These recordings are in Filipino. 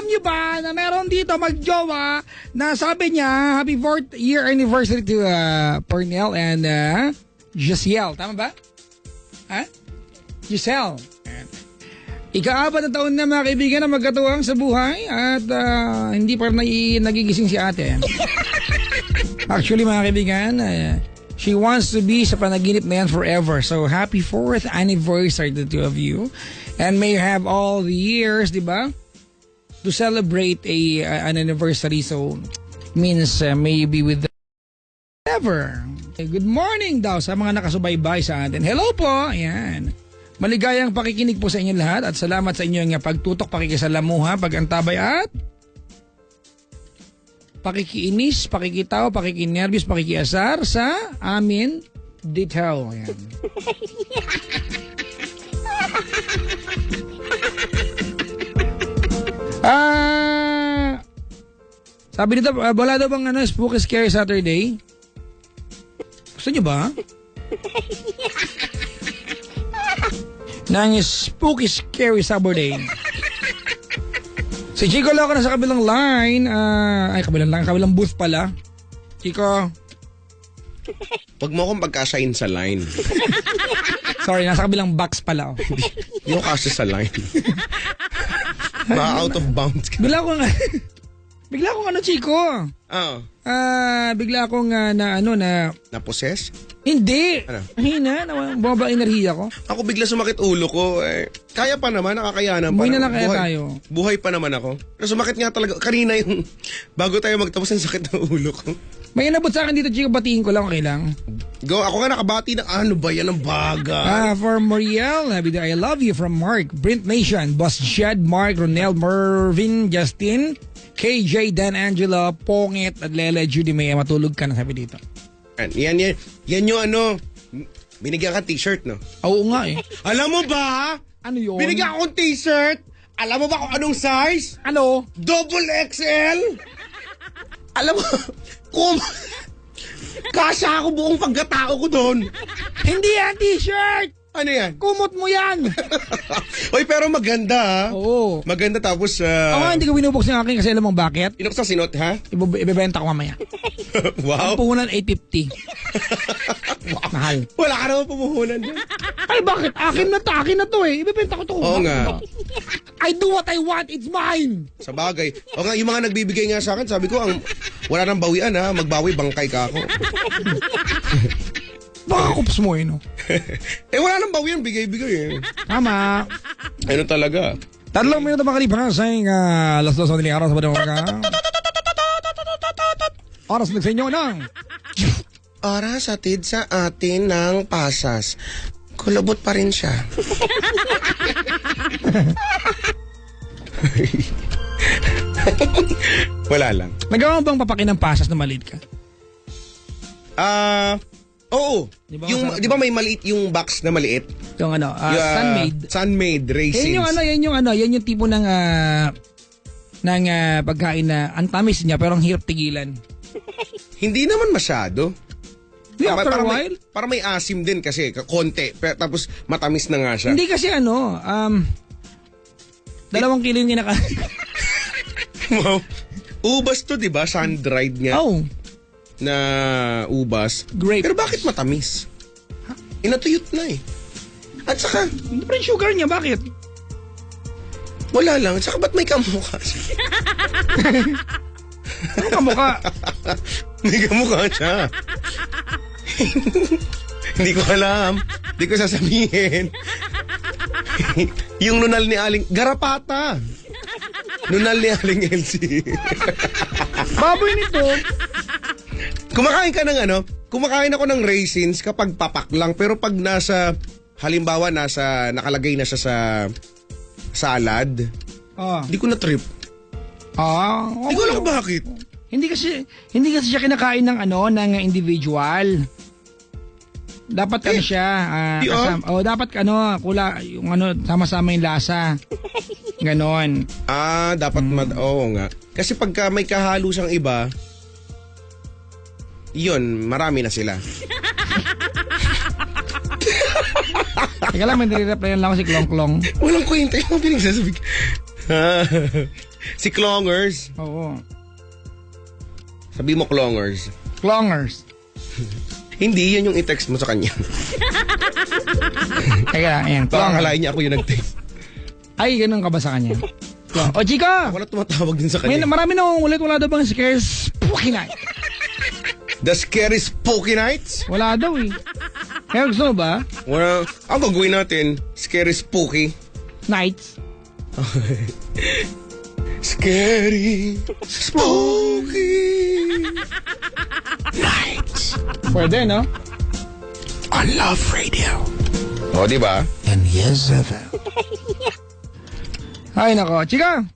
Alam niyo ba na meron dito magjowa na sabi niya, happy 4th year anniversary to Pernell and Giselle. Tama ba? Ha? Giselle. Ika-4 na taon na mga kaibigan na magkatuwang sa buhay at hindi pa nagigising si ate. Actually mga kaibigan, she wants to be sa panaginip na yan forever. So happy 4th anniversary to the two of you. And may you have all the years, di ba? To celebrate an anniversary. So means may you be with them forever. Good morning daw sa mga nakasubaybay sa atin. Hello po. Ayan. Maligayang pakikinig po sa inyo lahat at salamat sa inyong pagtutok, pakikisalamuha, pagantabay at pakikiinis, pakikitaw, pakikinervyos, pakikiasar sa amin detail. Ayan. Sabi dito, wala daw bang Spooky Scary Saturday? Gusto nyo ba? Nang Spooky Scary Saturday. Si Chico Loco na sa kabilang line. Kabilang booth pala. Chico. Huwag mo akong pagkasain sa line. Sorry, nasa kabilang box pala. Hindi ko kasi sa line. Out of bounds ka. Bigla akong Chico. Oo. Bigla akong Na-possess? Hindi. Ano? Hina, bumaba enerhiya ko. Ako bigla sumakit ulo ko. Kaya pa naman, nakakayanan pa. Buhay na lang kaya tayo. Buhay pa naman ako. Pero sumakit nga talaga. Kanina yung, bago tayo magtapos, ang sakit ng ulo ko. May inabot sa akin dito, Chico, batiin ko lang, okay lang? Go, ako nga nakabati ng ano ba yan ang baga. For Muriel, happy day, I love you from Mark, Brent Nation, Boss Jed, Mark, Ronel, Mervin, Justin, KJ, Dan, Angela, Pongit, at Lele, Judy May, matulog ka na, sabi dito. Yan yung binigyan ka t-shirt, no? Oo nga eh. Alam mo ba? Ano yun? Binigyan akong t-shirt. Alam mo ba kung anong size? Ano? Double XL. Alam mo, kasya ako buong pagkatao ko doon. Hindi yan t-shirt! Ano yan? Kumot mo yan! Oy, pero maganda ha? Oo. Maganda tapos... hindi ko binubuksan yung akin kasi alam mo bakit? Inuksa sinot ha? Ibebenta ko mamaya. Wow. Ang puhunan 850. Mahal. Wala ka naman pumuhunan dyan. Ay bakit? Akin na to eh. Ibebenta ko to. Oo nga. I do what I want. It's mine. Sa bagay. O nga, yung mga nagbibigay nga sa akin, sabi ko, wala nang bawian ha. Magbawi, bangkay ka ako. Baka kups mo eh, no? Wala nang bawian, bigay-bigay eh. Tama. Ano talaga? 3 minuto makalipas sa alas 2 ng araw sa badang umaga. Oras na sa inyo ng Oras atid sa atin ng pasas. Kulubot pa rin siya. Wala lang. Nagawa mo bang papakin ng pasas na maliit ka? Oo. Di ba may maliit yung box na maliit? Yung Sunmade. Sunmade raisins. Yan yung tipo ng pagkain na ang tamis niya pero ang hirap tigilan. Hindi naman masyado. After a while? Para may asim din kasi, konti. Tapos matamis na nga siya. Hindi kasi 2 kilo yung kinakain. Wow. Ubas to, di ba? Sun-dried niya. Oh. Na ubas. Grape. Pero bakit matamis? Inatuyot na eh. At saka, hindi pa rin sugar niya, bakit? Wala lang. At saka ba't may kamukha siya? Ano kamukha? May kamukha siya. Hindi ko alam. Hindi ko sasabihin. Yung nunal ni Aling... Garapata. Nunal ni Aling Elsie. Baboy nito. Kumakain ka ng kumakain ako ng raisins kapag papak lang. Pero pag halimbawa nakalagay na siya sa salad, hindi ko na-trip. Okay. Hindi ko alam bakit. Hindi kasi siya kinakain ng individual. Dapat siya dapat yung sama-sama yung lasa. Ganon. Dapat oo nga. Kasi pagka may kahalo siyang iba, yun, marami na sila. Teka lang, may nire-replyan lang ako si Klong Klong. Walang kwenta yung pinagsasabi. Si Clongers. Oo. Sabi mo Clongers. Clongers. Hindi, yun yung i-text mo sa kanya. Kaya, ayan. Baka akalain niya ako yung nag-text. Ay, ganun ka ba sa kanya? O, chika! Wala tumatawag din sa May kanya. marami na akong ulit. Wala daw bang scares spooky night? The Scary Spooky Nights? Wala daw eh. Kaya gusto mo ba? Wala. Ang gagawin natin, Scary Spooky. Nights. Scary Spooky Nights. Pwede, no? On Love Radio. O, diba? And yes, Ay, nako. Chika!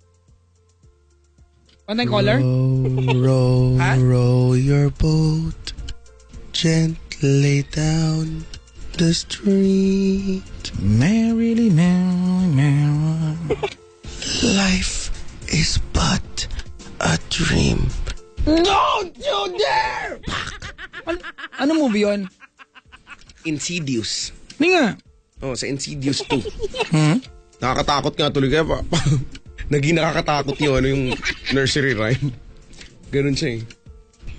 Pantay caller? Row, Ha? row your boat gently down the street. Merrily, merrily, merrily. Life is but a dream. Don't you dare! Ano movie yun? Insidious. Hindi nga. Oh, sa Insidious 2. Hmm? Nakakatakot nga tuloy. Kaya naging nakakatakot yung nursery rhyme. Ganun siya eh.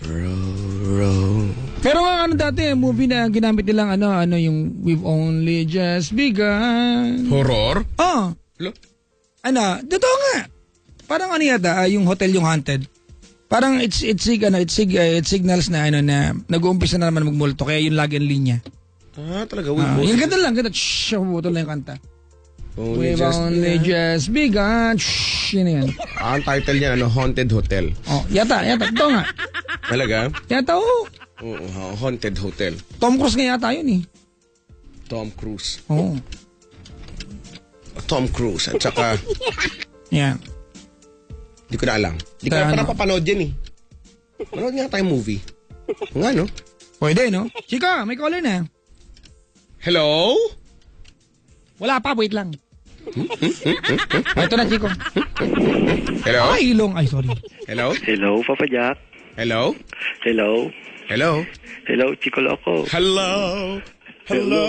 Row. Pero nga dati, movie na ginamit nilang yung We've Only Just Begun. Horror? Oh. Hello? Totoo nga. Parang yata, yung hotel yung haunted. Parang it signals na na nag-uumpisa na naman magmulto, kaya yun lagi ang linya. Talaga. Yung ganda lang, ganda. Shhh, butol na yung kanta. We've only just begun. Shhh, yun yan. Ang title niya, Haunted Hotel. Oh, yata. Ito nga. Talaga? Yata, oh. Oo, Haunted Hotel. Tom Cruise nga yata yun eh. Tom Cruise. Oo. Tom Cruise. At saka, Yan. di ko na alam. Di ko Kaya na napapanood yan eh. Manood nga tayo movie. Nga, no? Pwede, no? Chika, may caller na. Hello? Wala pa, wait lang. Ito na, Chico. Hello? Ay, ilong. Ay, sorry. Hello? Hello, Papa Jack. Hello? Hello. Hello? Hello, Chico Loco. Hello? Hello?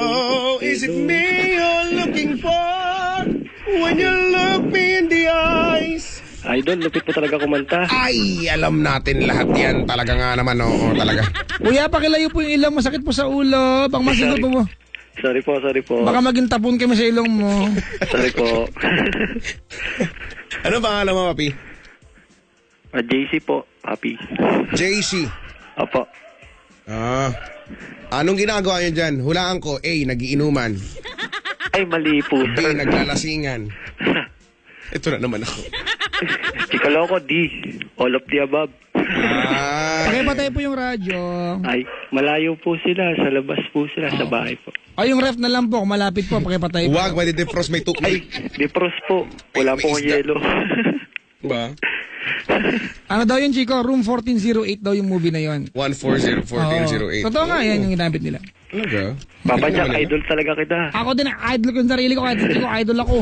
Is it me you're looking for? When you look me in the eyes? Idol, lupit mo talaga kumanta. Ay, alam natin lahat yan. Talaga nga naman, oo, talaga. Kuya, pakilayo po yung ilong. Masakit po sa ulo. Pang masigod po mo. Sorry po. Baka maging tapon kami sa ilong mo. Sorry po. Ano pangalan mo, Papi? JC po, Papi. JC. Opo. Anong ginagawa niyo dyan? Hulaan ko, A, nagiinuman. Ay, mali po, B, sir. naglalasingan. Ito na naman ako. Chico Loco, D. All of the above. Pakipatay po yung radyo. Ay, malayo po sila. Sa labas po sila. Sa bahay po. Ay, yung ref na lang po. Malapit po. Pakipatay po. Huwag, may defrost, may Ay, defrost po. Wala May po akong isda. yelo. Ba? Ano daw yun, Chico? Room 1408 daw yung movie na yun. 140-1408. Totoo nga, yan yung ginamit nila. Talaga? Papa Jack, idol talaga kita. Ako din, idol ko yung sarili ko. Kahit hindi ko, idol ako.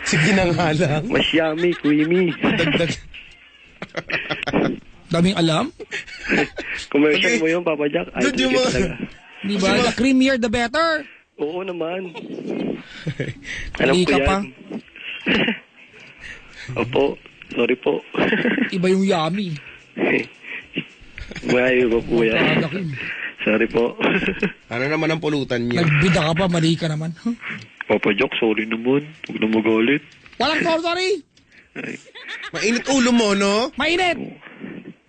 Sige na nga lang. Mas yummy, creamy. Dagdag. Daming alam. Commercial Okay. mo yun, Papa Jack. Idol Dude, yung kita mga- talaga. Di ba? The creamier, the better. Oo naman. Alam Hindi ko ka yan. pa. Opo. Sorry po. Iba yung yummy. Malayo ba po yan? Pagkakin. Sorry po. Ano naman ang pulutan niya? Nagbida ka pa, mali ka naman. Papa Jack, sorry naman. Huwag na magalit. Walang sorry. Mainit ulo mo, no? Mainit.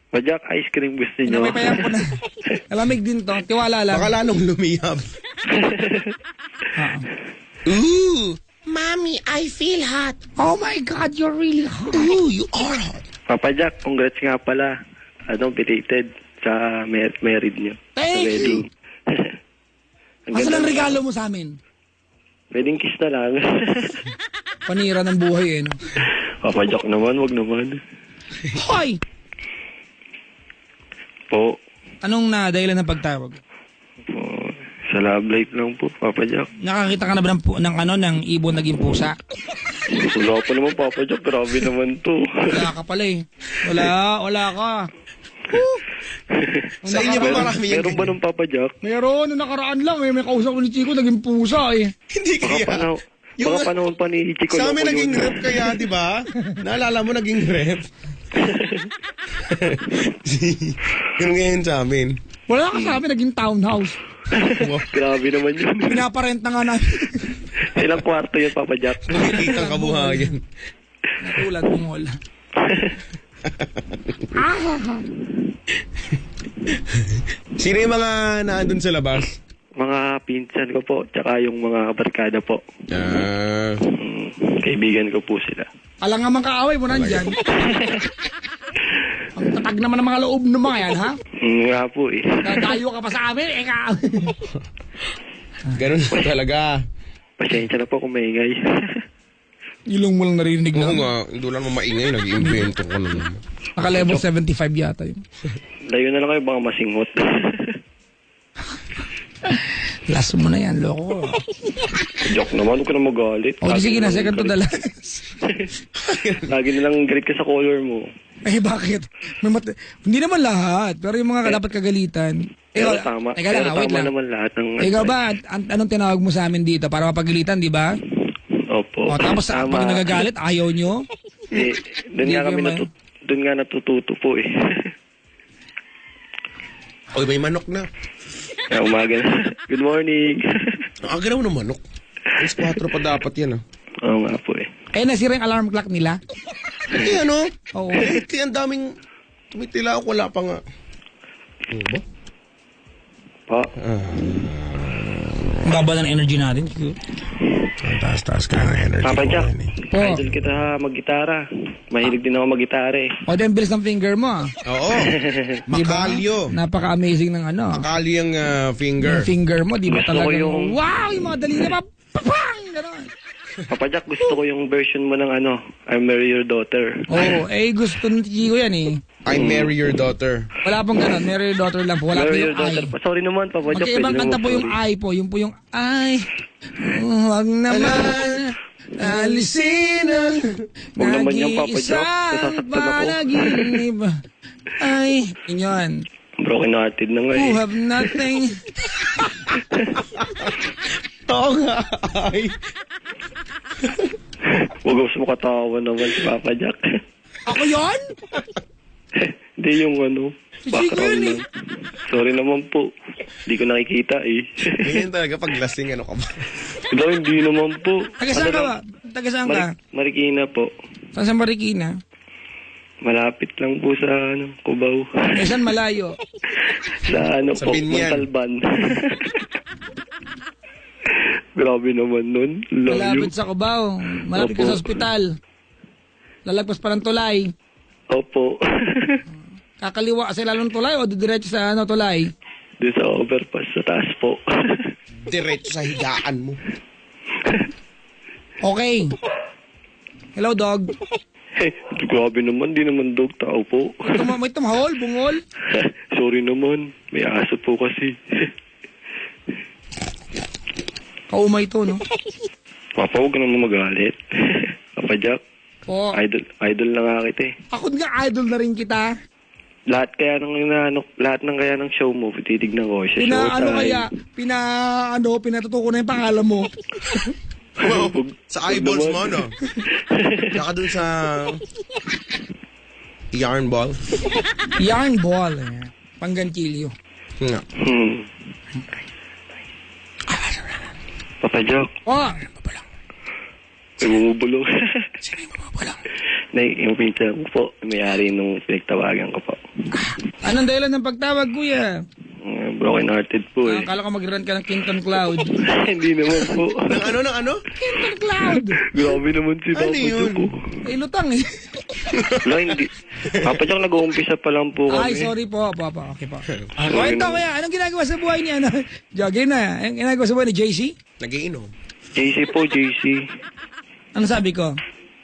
Papa Jack, ice cream gusto nyo. Pinapaypayan ko na. Alamig din to. Tiwala lang. Baka lalong lumiyab. Ah. Ooh, Mommy, I feel hot. Oh my God, you're really hot. Ooh, you are hot. Papa Jack, congrats nga pala. Belated sa married nyo. Thank sa wedding. Ang Asa ganda lang na- regalo mo sa amin? Wedding kiss na lang. Panira ng buhay eh, no? Papa Jack naman, wag naman. Hoy! Po. Anong dahilan ng pagtawag? Po. Sa love life lang po, Papa Jack. Nakakita ka na ba ng ibon naging pusa? Wala pa naman, Papa Jack. Grabe naman to. Wala ka pala eh. Wala ka. Sa inyo ba marami yan? Meron ba nung Papa Jack? Meron, nung nakaraan lang eh. May kausap ko ni Chico, naging pusa eh. Hindi Baka kaya. Mga panahon pa ni Chico Sa amin Loco naging yun. rep kaya, di ba? Naalala mo naging rep? Yung ngayon sa amin. Wala ka sa amin, naging townhouse. Grabe naman yun. Pinaparenta nga namin. Ilang kwarto yun, Papa Jack? Nakikitang kabuhayan. Natulad mong wala. Sino yung mga naandun sa labas? Mga pinsan ko po, tsaka yung mga barkada po. Kaibigan ko po sila. Alang nga mang kaaway mo nandyan. Ang tatag naman ng mga loob ng mga yan, ha? Nga po eh. Dadayo ka pa sa amin, Ganun talaga. Pasensya na po kung maingay. Ilong mo lang narinig Oo na. nga, hindi lang mo maingay, nag-invento ko naman. Naka-level 75 yata yun. Layo na lang kayo, baka masinghot. Last mo na yan, loko. Joke naman, huwag ka na magalit. O, sige na, second to the last. Lagi na lang galit ka sa color mo. Eh, bakit? Hindi naman lahat, pero yung mga dapat kagalitan. Pero tama. Teka lang, Pero wait tama lang. naman lahat ng... Ikaw ba, anong tinawag mo sa amin dito? Para mapagalitan, di ba? Opo. O, tapos pag nagagalit, ayaw nyo? Eh, doon Hindi nga kami naman. doon nga natututo po eh. Oy, may manok na. Kaya umaga na. Good morning. Ang aga naman ng manok. Alas 4 pa dapat yan, ah. Oo nga po eh. Eh, nasira yung alarm clock nila. Hindi, ano? Oo. Kaya ang daming tumitila ako, wala pa nga. Ano ba? Pa. Ang baba ng energy natin. Ang taas-taas ka ng energy Papa ko Jack, ngayon, eh. Po. idol kita mag-gitara. Mahilig din ako mag-gitara eh. O, din bilis ng finger mo. Ah. Oo. Makalyo. Napaka-amazing ng ano. Makalyo ang finger. Yung finger mo, di ba Gusto ko talaga? yung- Wow! Yung mga daliri pa. Papang! Ganon. Papa Jack, gusto ko yung version mo ng ano, I Marry Your Daughter. Oo, eh gusto ng Chico yan eh. I marry your daughter. Wala pong ganon. Marry your daughter lang po. Wala po Marry yung Your Daughter. I. Sorry naman, Papa Jack. Magkaibang pwede kanta naman po yung sorry. I po. Yung po yung I. Huwag naman. Alisin ang Huwag naman yung Papa Jack. nag-iisang Nasasaktan ako. panaginip. Ay, yun. Broken hearted na nga Who eh. have nothing. Oo nga, ay. Huwag mo katawa naman si Papa Jack. Ako yun? Hindi yung ano, Si Chico background yun eh. lang. Sorry naman po. Hindi ko nakikita eh. Ganyan talaga pag lasing, ano ka ba? Diba, hindi naman po. Taga saan ka ba? Taga saan ka? Marikina po. Saan sa Marikina? Malapit lang po sa ano, Cubao. Eh, saan malayo? Sa ano Sa po, Binyan. Montalban. Grabe naman nun. Layo. Malapit sa Cubao. Malapit ka Opo. sa ospital. Lalagpas pa ng tulay. Opo. Kakaliwa sa lalong tulay o diretso sa ano tulay? Doon sa overpass, sa taas po. Diretso sa higaan mo. Okay. Hello, dog. Grabe naman, di naman dog tao po. May tumahol, bungol. Sorry naman, may aso po kasi. Kaumay to, no? Papa, huwag ka naman magalit. Papa Jack, Po. idol na nga kita eh. Ako nga idol na rin kita. Lahat ng kaya ng show mo, titignan ko siya. Pinatuto ko na yung pangalan mo. Wow, sa eyeballs mo, no? Saka dun sa yarn ball. Yarn ball. Eh. Panggantilyo. Nga. Papa Jack, Oh, may bumubulong. sino yung bumabalang? Yung pinsan ko po, may-ari nung pinagtawagan ko po. Anong dahilan ng pagtawag, kuya? Broken hearted po eh. Akala ko mag-run ka ng Kinton Cloud. Hindi naman po. Ng ano? Kinton Cloud! Grabe naman si Ano Papa yun? Jack po. Eh, lutang eh. Wala, hindi. Papa Jack, nag-uumpisa pa lang po kami. Ay, sorry po. Papa, okay po. Kwento kaya, anong ginagawa sa buhay niya? Ano? Jogging na. Anong ginagawa sa buhay ni JC? Nagiinom. JC po, JC. Ano sabi ko?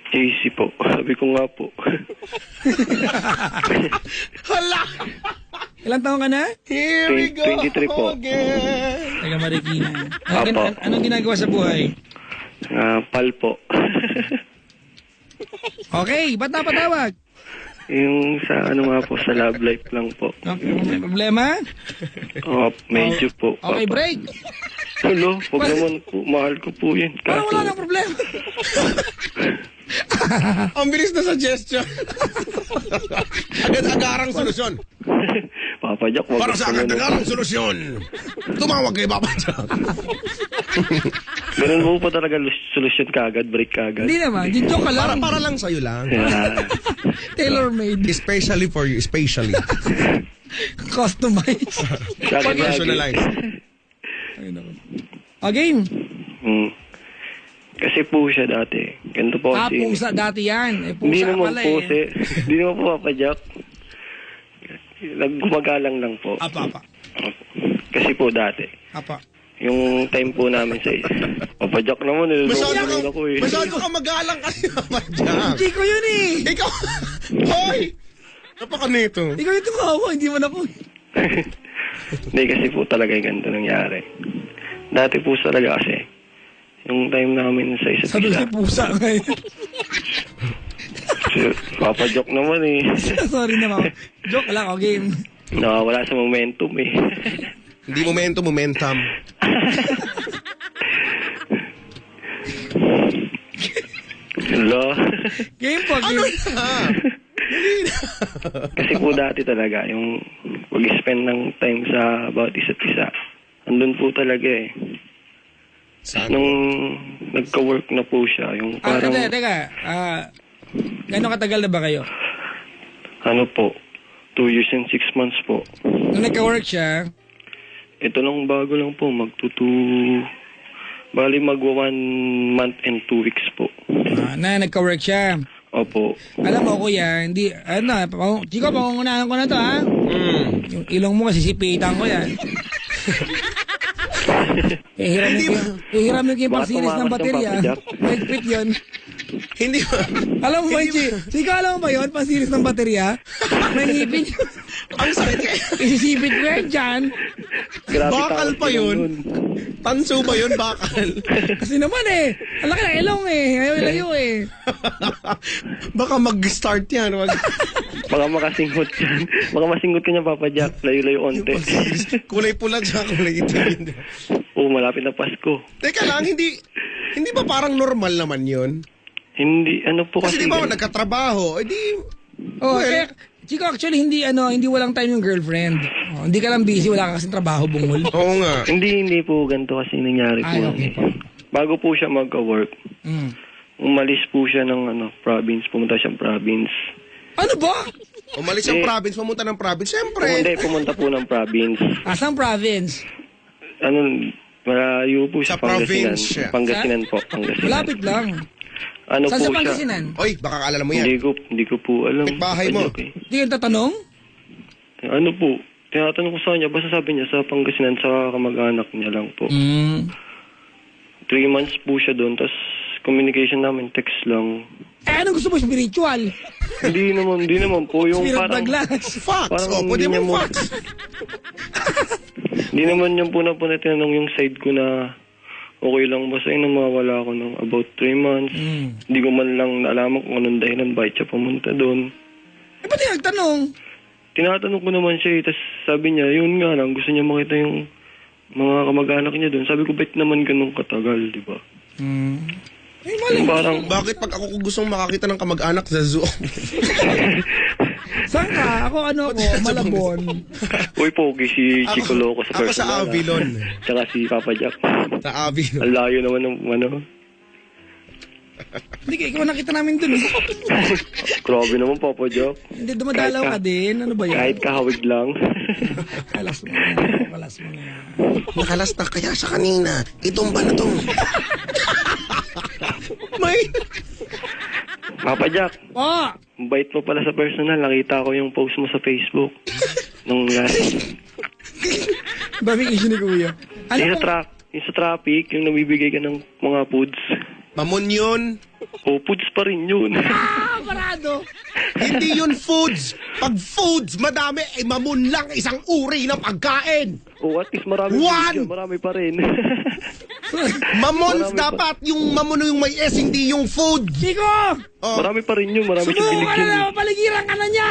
JC po. Sabi ko nga po. Hala! Ilang taon ka na? Here we go 23 po. again. Taga Marikina. Apo. Anong ginagawa sa buhay? Pal po. Okay, ba't napatawag? Yung sa ano nga po, sa love life lang po. Okay, may problema? Medyo po. Okay, Papa. break. Hello, wag naman po. Mahal ko po yun. Parang wala nang problema. Ang bilis na suggestion. Agad-agarang solusyon. Papa Jack, wag Para ka sa naman. agad-agarang solusyon. Tumawag kay Papa Jack. Ganun mo po talaga solusyon kagad, break kagad. Hindi naman, joke ka lang. Para lang sa'yo lang. Yeah. Tailor-made. Especially for you. Especially. Customized. Sa akin lagi. Personalized. O, game. Kasi po siya dati. Ganito po kasi. Pusa dati yan. Hindi Pusa naman pala po, eh. Hindi naman po, Papa Jack. Nagumagalang lang po. Apa. Kasi po dati. Apa. Yung time po namin sa Papa Jack naman. Masyado ako eh. ka magalang kasi, Papa Jack. Hindi ko yun eh. Ikaw, hoy! Napaka nito. Ikaw yung tukawa, hindi mo na po. Hindi kasi po talaga yung ganito nangyari. Dati po talaga kasi, yung time namin sa isa't Sabi isa. si pusa ngayon. Papa Jack naman eh. Sorry na mama. Joke lang, o game. Nakawala sa momentum eh. Hindi momentum. Hello? Game po, Ano game. na? Kasi po dati talaga, yung pag-spend ng time sa bawat isa't isa, andun po talaga eh. Saan? Nung nagka-work na po siya, yung parang, Teka. Gano'ng katagal na ba kayo? ano po, 2 years and 6 months po. Nung nagka-work siya, Ito lang bago lang po, bali magwa 1 month and 2 weeks po. nagka-work siya. Opo. Alam mo, kuya, hindi, Chico, pangungunahan ko na to, ha? Yung ilong mo kasi sipitan ko yan. Hiramin ko yung Baka pang-series ng tumakas yung baterya. Papa Jack. Nag-fit yun. Hindi ba? Alam mo ba, Chico, alam mo ba yun? Pang-series ng baterya? May ngipin yun. Ang sakit kaya. Isisipit ko yan dyan. Grabe Bakal takas pa ko yun? nun. Tanso ba yun? Bakal? Kasi naman eh, ang laki ng ilong eh. Ayaw ilayo eh. Baka mag-start yan. Baka makasinghot yan. Baka masinghot ka niya, Papa Jack. Layo-layo onte. Kulay pula tsaka kulay itim. Oo, malapit na Pasko. Teka lang, hindi ba parang normal naman yun? Hindi, ano po Kasi kasi. di ba nagkatrabaho, edi... Oh, kaya, Chico, actually, hindi walang time yung girlfriend. Hindi ka lang busy, wala ka kasing trabaho, bungol. Oo nga. Hindi po ganito kasi nangyari po. Okay. Bago po siya magka-work, umalis po siya ng province, pumunta siyang province. Ano ba? Umalis ang province, pumunta ng province. Siyempre. Pumunta po ng province. Asang province? Malayo po Sa sa Pangasinan. probinsya. Pangasinan po, Pangasinan. Malapit lang. Ano Saan po sa siya? Pangasinan? Oy, baka alala mo yan. Hindi ko po alam. Bahay mo. Okay. Hindi yung tatanong? Ano po? Tinatanong ko sa kanya, basta sabi niya sa Pangasinan sa kamag-anak niya lang po. 3 months po siya doon, tas communication namin, text lang. Anong gusto mo, spiritual? Hindi naman po. Yung Spirit parang, bag lang. Fax. Parang O, pwede hindi niya mo mo- fax. hindi naman yung po na tinanong yung side ko na okay lang ba sa'yo na mawala ako ng about 3 months. Hindi ko man lang naalaman kung anong dahilan bakit siya pumunta doon. Eh, ba't yung nagtanong? Tinatanong ko naman siya, tas sabi niya, yun nga lang, gusto niya makita yung mga kamag-anak niya doon. Sabi ko, ba't naman ganun katagal, di ba? Eh, mali. Yung parang, Bakit pag ako gustong makakita ng kamag-anak sa zoo? Saan ka? Ako, Malabon. uy, pogi si Chico Loco sa Ako sa personal. Avilon. Tsaka si Papa Jack. Sa Avilon. Ang layo naman ng Hindi, ikaw nakita namin dun. Grabe naman, Papa Jack. Hindi, dumadalaw ka din. Ano ba yan? Kahit kahawig lang. Kalas mo na. Kalas mo na. Nakalas na kaya sa kanina. Itumba na to. May... Papa Jack, Oh! ang bait mo pala sa personal. Nakita ko yung post mo sa Facebook. Nung last. Daming issue ni Kuya. Yung Ano sa, yung sa traffic, yung namibigay ka ng mga foods. Mamon yun. O, foods pa rin yun. parado! Hindi yun foods. Pag foods, madami. Eh, mamon lang isang uri ng pagkain. O, at least marami One! yun. Marami pa rin. Mamon Marami dapat. Yung mamon yung may S, hindi yung food. Chico! Oh. Marami pa rin yun. Marami siyang Sumuko ka na binigyan. lang! Paligiran ka na niya!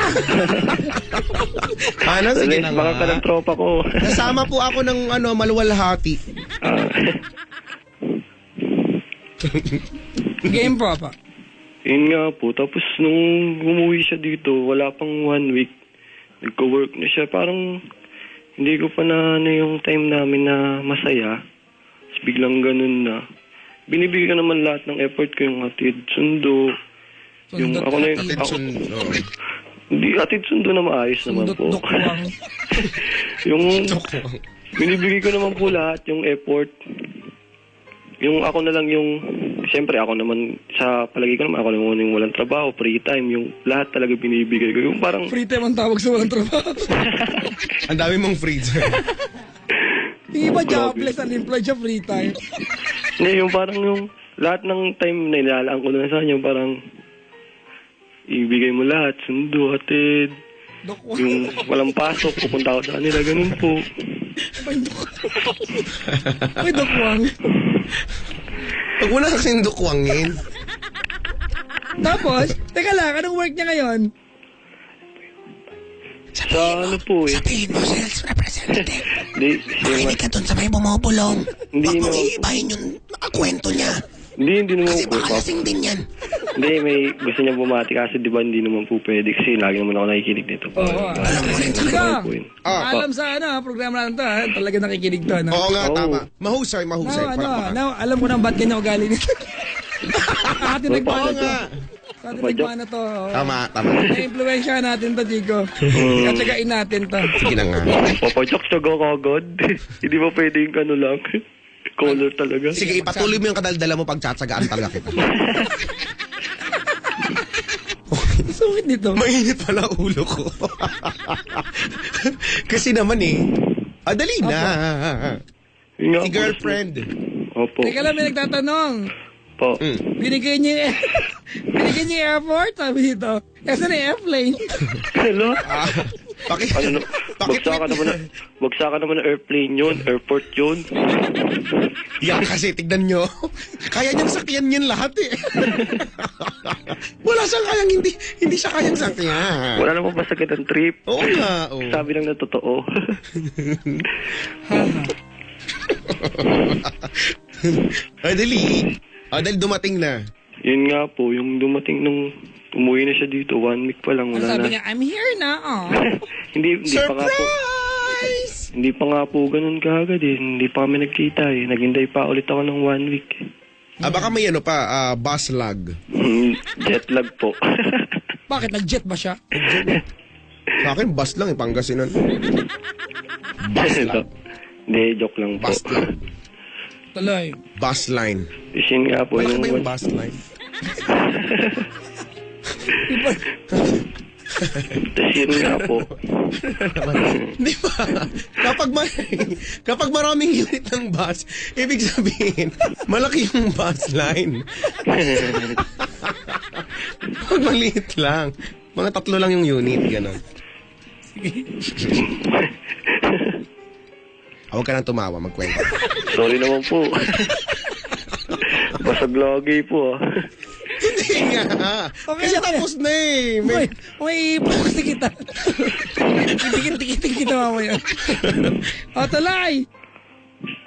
Ano, sige na Baka ka ng nga. tropa ko. Kasama po ako ng maluwalhati. Ah, Game po pa. yun nga po. Tapos nung umuwi siya dito, wala pang 1 week. Nagko-work na siya. Parang hindi ko pa na ano yung time namin na masaya. Tapos biglang ganun na. Binibigyan ko naman lahat ng effort ko, yung hatid, sundo. Yung ako na yung... Atid sundo. Hindi, hatid sundo na maayos naman po. Dukwang. Yung binibigay ko naman po lahat, yung effort. Yung ako na lang yung, siyempre ako naman, sa palagi ko naman, ako naman yung walang trabaho, free time, yung lahat talaga binibigay ko. Yung parang, Free time ang tawag sa walang trabaho. Ang dami mong freezer. Yung iba jobless, unemployed siya, free time. hindi, yung parang yung, lahat ng time na ilalaan ko na sa kanya, parang, ibigay mo lahat, sundo, hatid, Dukwang. yung walang pasok, pupunta ako sa kanila, ganun po. May dukwang. May dukwang. Pag mo na kasing dukwangin. Tapos, teka lang, anong work niya ngayon? Sa ano po eh. Sabihin mo, sales representative. Hindi, Makinig ka dun sa may bumubulong. Hindi Huwag mong naman. iibahin yung kwento niya. hindi naman Kasi po. baka lasing din yan. Hindi, may gusto niya bumati kasi di ba hindi naman po pwede kasi lagi naman ako nakikinig dito. Alam mo rin sa Ika, po yun. alam sa programa natin to, ha? Talaga nakikinig to, no? Oo nga, Oo. tama. Mahusay. Alam ko na ba't ganyan ugali nito. Atin Oo nagpana to. nga. Atin nagpana to. oo. Tama. Na-influensya natin to, Chico. Katsagain natin to. Sige na nga. Papachok-chok ako agad. Hindi ba pwede yung ano lang? Color talaga. Sige, ipatuloy mo yung kadaldala mo pag tsatsagaan talaga kita. Sungit nito. Mainit pala ulo ko. Kasi naman dali na. Yun nga Si po, girlfriend. Opo. Teka lang, may nagtatanong. Po. Binigay niya binigay niya yung airport, sabi dito. Kasi na yung airplane. Hello? Pakit Ano, bagsakan naman ng airplane yun, airport yun. Yan kasi, tignan nyo. Kaya niyang sakyan yun lahat Wala siyang kayang, hindi siya kayang sakyan. Wala naman masakit ang trip. Oo nga, oo. Sabi lang na totoo. Dali. Dahil dumating na. Yun nga po, yung dumating nung umuwi na siya dito, 1 week pa lang, Ano wala sabi na. niya, I'm here na, oh. Hindi pa nga po. Surprise! Hindi pa nga po ganun kaagad eh. Hindi pa kami nagkita eh. Naghintay pa ulit ako ng 1 week. Baka may bus lag. Jet lag po. Bakit, nag-jet ba siya? Sa akin, bus lang Pangasinan. Bus lag. Hindi, joke lang po. Bus lag. Tuloy. Bus line. Isin nga po. Malaki ba yung Yung, bus line? tas yun nga po. Di ba? Kapag maraming unit ng bus, ibig sabihin, malaki yung bus line. Kapag maliit lang. Mga 3 lang yung unit, gano'n. Huwag ka nang tumawa, magkwento. Sorry naman po. Basag lagi po ah. Hindi nga. Okay Kasi lang. tapos na eh. May ipokus kita. Dikit-dikit kita mamaya. O, tuloy.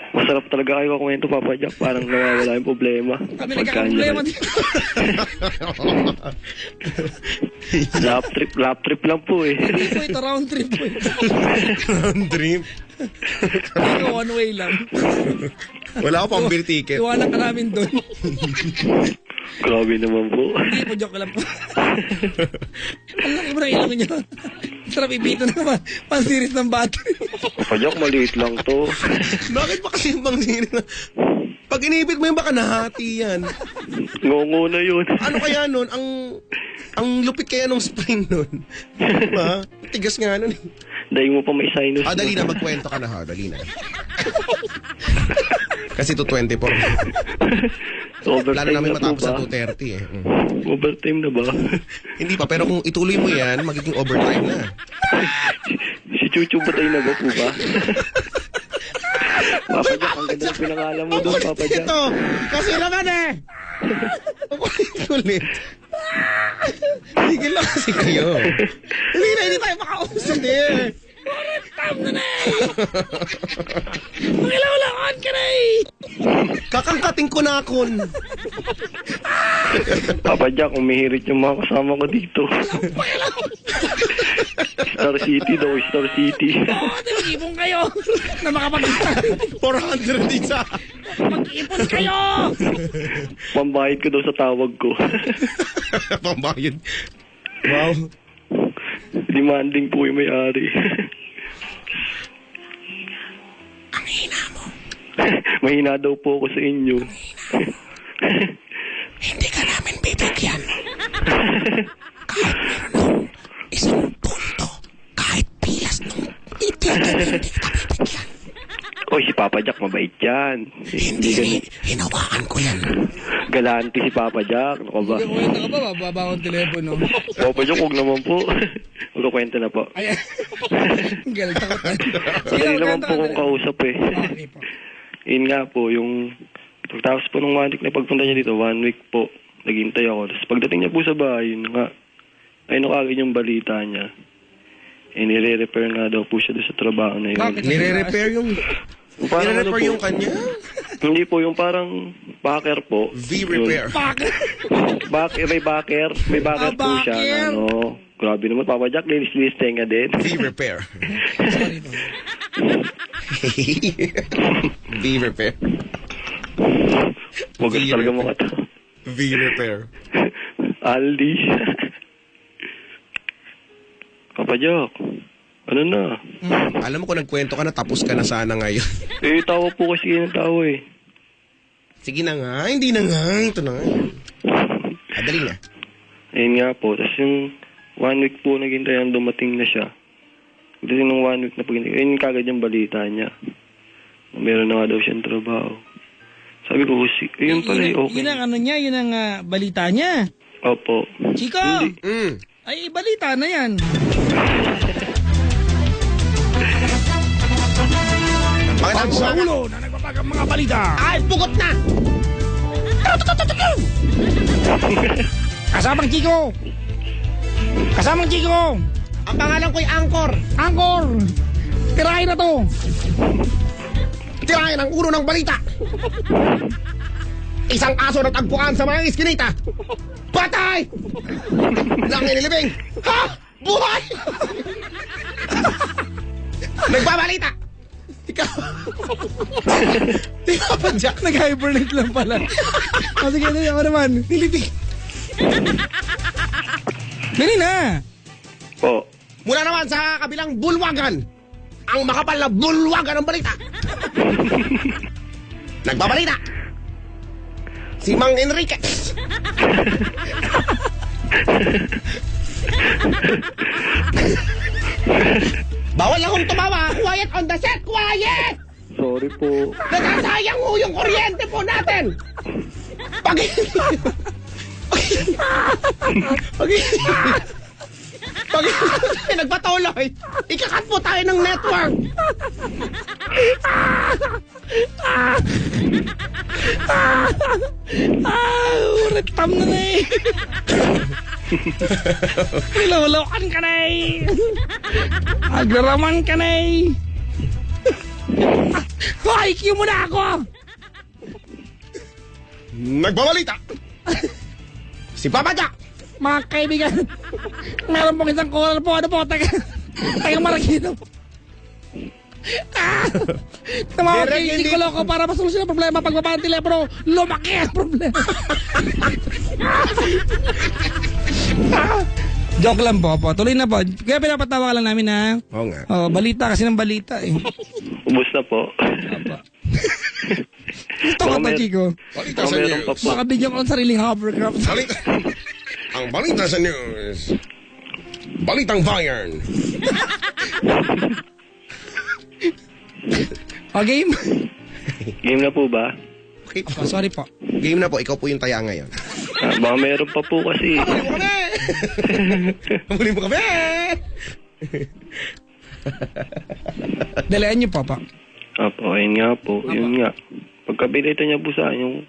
Masarap talaga kayo kwento, Papa Jack. Parang nawawala yung problema. Kami nagkakaproblema dito. Lap trip lang po eh. Hindi po ito, round trip po ito. Round trip. Ito, one way lang. Wala ako pang beer ticket. Iwanan ka namin doon. Grabe naman po. Hindi po, joke lang po. Ang laki mo ng ilong nyo. Sarap ibito naman. Pan-series ng battery. Papa Jack, maliit lang to. Bakit ba kasi bang na? Pag inipit mo yung baka nahati yan. Ngongo na yun. Ano kaya nun? Ang lupit kaya nung spring nun. Diba? Tigas nga nun. Dahil mo pa may sinus. Dali na, magkwento ka na ha. Dali na. Kasi 2:24. Overtime Plano namin na po matapos sa ba? 2:30 eh. Overtime na ba? Hindi pa, pero kung ituloy mo yan, magiging overtime na. Si Chuchu batay na ba po ba? Papa Jack, ang ganda ng pinangalan mo doon, Papa Jack. Ito, kasi naman eh. Ulit. Tigil lang kasi kayo. Hindi tayo makausap eh. Tama na eh. Makilaw-lawan ka na eh. Kakangkating ko na akon. Papa Jack, umihirit yung mga kasama ko dito. Star City daw, Star City. Nag-ipon kayo na makapag-ipon. 400 isa. Mag-ipon kayo. Pambayad ko daw sa tawag ko. Pambayad. Wow. Demanding po yung may-ari. Ang hina mo. Mahina daw po ako sa inyo. Hindi ka namin bibigyan. Kahit meron ng isang punto, kahit pilas nung ibigay, hindi ka bibigyan. Oy, si Papa Jack, mabait yan. Hindi, hinawaan ko yan. Galante si Papa Jack. Ano ba? Kuwenta ka ba? Bababa akong telepono. Papa Jack, huwag naman po. Magkakwenta na po. Ayan. Galing, takot na. Kasi naman po kong kausap eh. Okay po. Yun nga po, yung pagtapos po ng 1 week na pagpunta niya dito, 1 week po, naghintay ako. Tapos pagdating niya po sa bahay, yun nga, ayun ako agad yung balita niya. Eh, nire-repair nga daw po siya doon sa trabaho na yun. Bakit? Nire-repair yung... Parang ano Nire-repair po, yung kanya? Hindi po, yung parang backer po. V-repair. May backer. May backer po siya. backer. Ano, grabe naman, Papa Jack, linis-linis tenga din. V-repair. Sorry po. V-repair. Huwag ka talaga mga to. V-repair. Aldi. Papa Jack, ano na? Alam mo kung nagkwento ka na, tapos ka na sana ngayon. Eh, tawa po kasi ng tao eh. Sige na nga, hindi na nga. Ito na nga. Dali na. Ayun nga po. Tapos yung 1 week po naghintayan, dumating na siya. Pagdating ng 1 week na paghintay, ayun kagad yung balita niya. Meron na nga daw siyang trabaho. Sabi ko, yun pala okay. Yun ang ano niya, yun ang balita niya. Opo. Chico! Mm. Ay, balita na yan. Bakit ang Sa buwan? ulo na nagpapagang mga balita. Ay, pugot na! Kasamang Chico! Kasamang Chico! Ang pangalan ko'y Angkor. Angkor! Tirahin na to! Tirayan ang ulo ng balita. Isang aso na tagpuan sa mga iskinita. Patay! Lang nililibing. Ha? Buhay! Nagbabalita! Ikaw pa dyan. Nag-hibernate lang pala. O sige, dali ako naman. Nilipik. Dali na! Po. Mula naman sa kabilang bulwagan. Ang makapal na bulwagan ng balita. Nagbabalita. Si Mang Enriquez. Bawal na kong tumawa. Quiet on the set. Quiet! Sorry po. Nasasayang ho yung kuryente po natin. Pag Pag nagpatuloy, ikakat po tayo ng network. Uretam na na eh. Nilolokan ka na eh. Agraraman ka na eh. Hoy, cue mo na ako. Nagbabalita. Si Papa Jack. Mga kaibigan, meron pong isang caller po. Ano po? Tagang Marikina po. Tumawag kay Nicolo ko para masolusyon ang problema. Pagbaba ng telepono, lumaki ang problema. Joke lang po. Tuloy na po. Kaya pinapatawa ka lang namin ha. Oo nga. Oh, balita kasi ng balita eh. Ubus na po. Ito ka to, Chico. Balita Oh, sa meron pa news. po. Baka bigyan ko ng sariling hovercraft. Balita. Ang balita sa news. Balitang Bayern. O, game? Game na po ba? Okay. Oh, sorry po. Game na po. Ikaw po yung taya ngayon. Baka meron pa po kasi. Huli mo kami! Dalian niyo po, pa. Opo, ayun nga po. Yun nga. Pagkabilita niya po sa akin, yung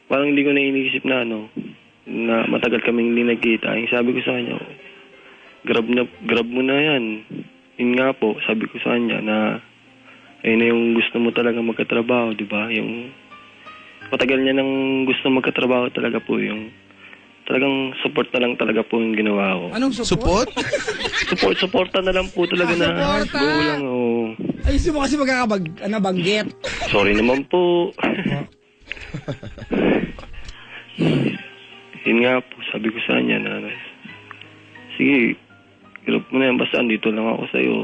parang hindi ko na iniisip na na matagal kaming hindi nagkita. Yung sabi ko sa kanya, grab mo na yan. yun nga po, sabi ko sa kanya na ayun na yung gusto mo talaga magkatrabaho, di ba? Yung matagal niya nang gusto magkatrabaho talaga po, yung talagang support na lang talaga po yung ginawa ko. Anong support? Supporta na lang po talaga na Supporta! go lang, oo. Ayusin mo kasi banggit. Sorry naman po. Yun nga po, sabi ko sa kanya na, sige, hirap mo na yan, basta andito lang ako sa'yo.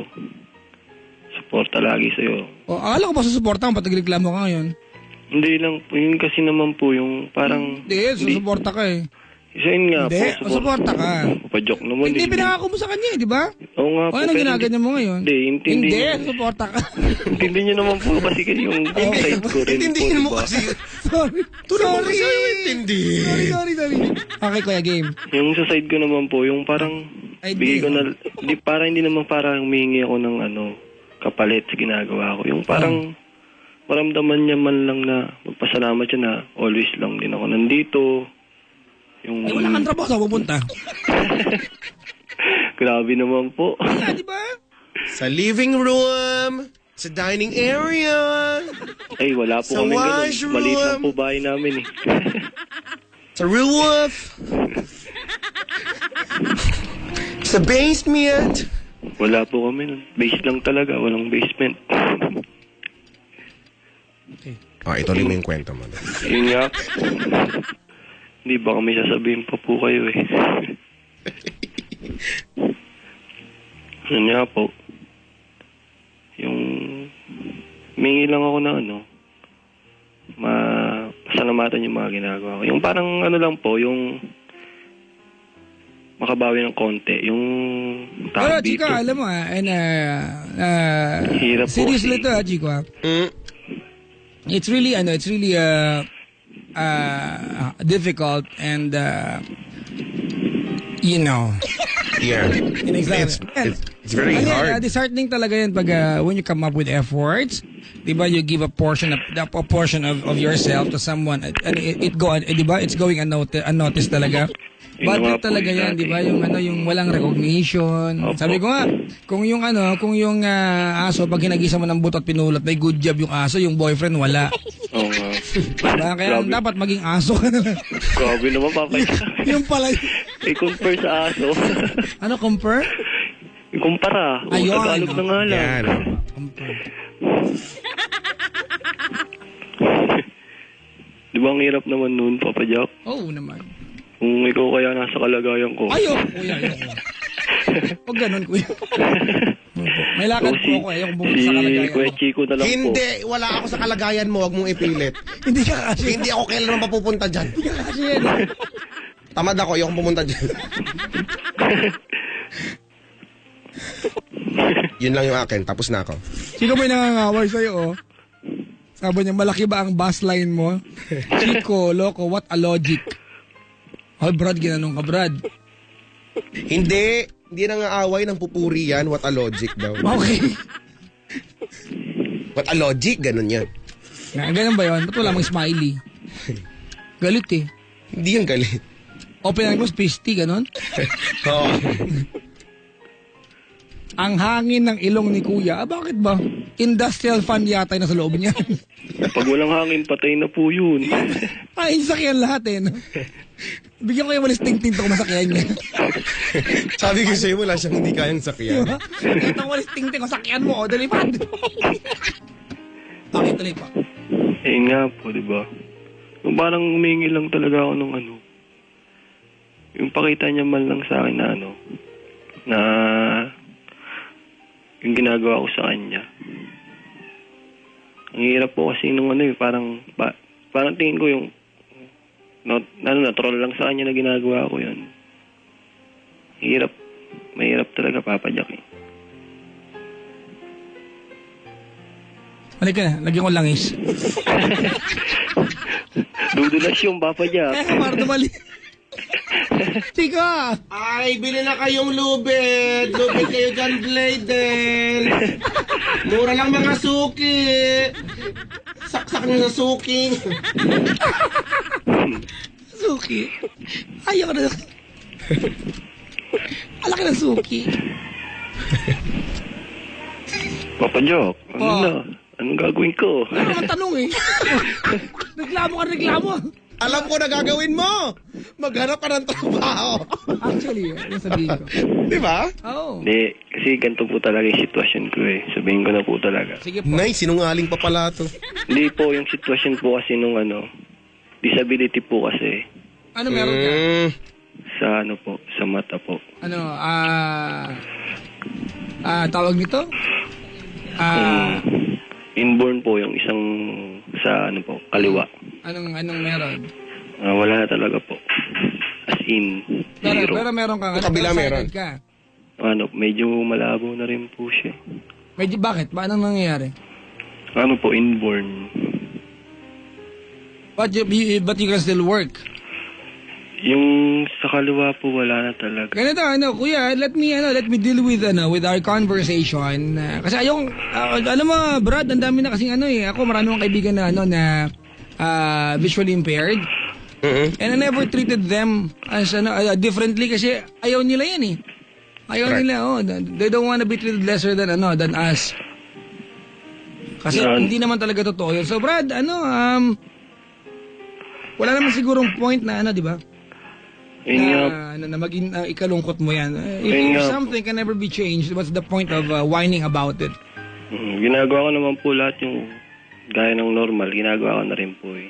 Suporta lagi sa'yo. O, akala ko ba susuporta mo, pati reklamo ka ngayon? Hindi lang po, yun kasi naman po yung parang... Hindi, susuporta ka eh. Isa yun nga Hindi, po. susuporta ka. Papajoke naman. Hindi, pinakako mo sa kanya eh, di ba? Oo nga po. O, anong ginaganyan mo ngayon? Hindi, susuporta ka. Intindi niyo naman po kasi yung side ko rin po, Intindihin mo diba? kasi. Sorry. Sorry. Intindi. Sorry. Okay, Kuya Game. Yung sa side ko naman po, yung parang Ay, bigay ko di. na, hindi naman parang humihingi ako ng kapalit sa ginagawa ko. Yung parang maramdaman niya man lang na magpasalamat siya na always lang din ako nandito. Yung... Ay, wala kang trabaho, saan pupunta? Grabe naman po. Wala, di ba? Sa living room, sa dining area, Ay, wala po Sa kami ganun. washroom. Maliit lang po bahay namin eh. sa roof, sa basement. Wala po kami nun. Base lang talaga, walang basement. Ituloy mo yung kwento mo. Yun nga. Hindi ba kami sasabihin pa po kayo eh. Yun nga po. Yung mingi lang ako na pasalamatan yung mga ginagawa ko. Yung parang lang po, yung makabawi ng konti. Yung Pero, tawag dito. Chico, alam mo Hirap po seriously kasi. to, Chico. It's really, difficult and, Yeah. It's very hard. Disheartening talaga yan pag when you come up with efforts, diba, you give a portion of yourself to someone and diba, it's going unnoticed talaga. Bad Yun nga trip talaga po yan, yun di ba? Yung walang recognition. Opo. Sabi ko nga, kung yung aso, pag hinagisa mo ng buto at pinulot, may good job yung aso, yung boyfriend wala. Oo nga. Diba? Kaya Grabe. dapat maging aso ka na lang. Grabe naman, papay. Yung pala, I-compare sa aso. ano, compare? I-kumpara. O, Ayun. Tagalog na nga lang. Yan. Compare. Di ba ang hirap naman nun, Papa Jack? Oo naman. Kung ikaw kaya nasa kalagayan ko. Ayaw, kuya, ayaw. Huwag ganun, kuya. May lakad po ako, ayaw kung pumunta sa kalagayan Si Kuya mo. Chico na lang po. Hindi, wala ako sa kalagayan mo, wag mong ipilit. Hindi ka kasi. Hindi ako kailan mapupunta dyan. Hindi ka kasi yan. Tamad ako, ayokong pumunta dyan. Yun lang yung akin, tapos na ako. Chico, may nangangaway sa'yo, oh. Sabi niya, malaki ba ang bus line mo? Chico, loko, what a logic. Hoy, Brad, ginanong ka, Brad. Hindi na nga away ng pupuri yan, what a logic daw. Okay. What a logic, ganun yan. Ganun ba yun? Ba't wala mong smiley? Galit eh. Hindi yung galit. Open mo, pisty, ganun. Oo. Ang hangin ng ilong ni Kuya, bakit ba? Industrial fan yata yung nasa loob niya. Pag walang hangin, patay na po yun. Ay, sakyan lahat eh. No? Bigyan ko yung walis ting-ting to kung masakyan niya. Sabi ko sa'yo, wala siyang hindi kayang sakyan. Itong walis ting-ting, kung sakyan mo, o, dalipad. Okay, tuloy pa. Eh nga po, di ba? Yung parang humingi lang talaga ako ng yung pakita niya man lang sa akin na na yung ginagawa ko sa kanya. Ang hirap po kasi nung parang tingin ko yung natural lang sa kanya na ginagawa ko yun. Mahirap talaga, Papa Jack eh. Balik ka na, lagyan ko langis. Dudulas yung Papa Jack. Kaya kamardo mali. Chico! Ay, bili na kayong lubid. Lubid kayo dyan, Bladen. Mura lang mga suki. Saksak nyo na suki. Suki. Ayaw na. Alaki ng suki. Papa Jock, ano Oh. na? Anong gagawin ko? Wala naman tanong eh. Reklamo ka, reklamo. Alam ko na gagawin mo! Maghanap ka ng trabaho! Actually, yung sabihin ko. Di ba? Oo. Hindi, kasi ganito po talaga yung sitwasyon ko eh. Sabihin ko na po talaga. Sige po. Nice, sinungaling pa pala to. Hindi po, yung sitwasyon po kasi nung disability po kasi. Ano meron ka? Sa sa mata po. Ano, tawag nito? Inborn po yung isang sa kaliwa. Anong meron? Wala na talaga po. As in, zero. Pero meron kang, Sa kabila sighted meron. ka. Medyo malabo na rin po siya. Medyo, bakit? Ba, anong nangyayari? Inborn. But you can still work. Yung sa kaliwa po, wala na talaga. Ganito, kuya, let me deal with our conversation. Kasi alam mo, Brad, ang dami na kasing ako marami akong kaibigan na visually impaired. And I never treated them as differently kasi ayaw nila yan eh. Ayaw nila, they don't wanna be treated lesser than us. Kasi hindi naman talaga totoo yun. So Brad, wala naman sigurong point na di ba? Na maging ikalungkot mo yan. If something can never be changed, what's the point of whining about it? Ginagawa ko naman po lahat yung gaya ng normal. Ginagawa ko na rin po eh.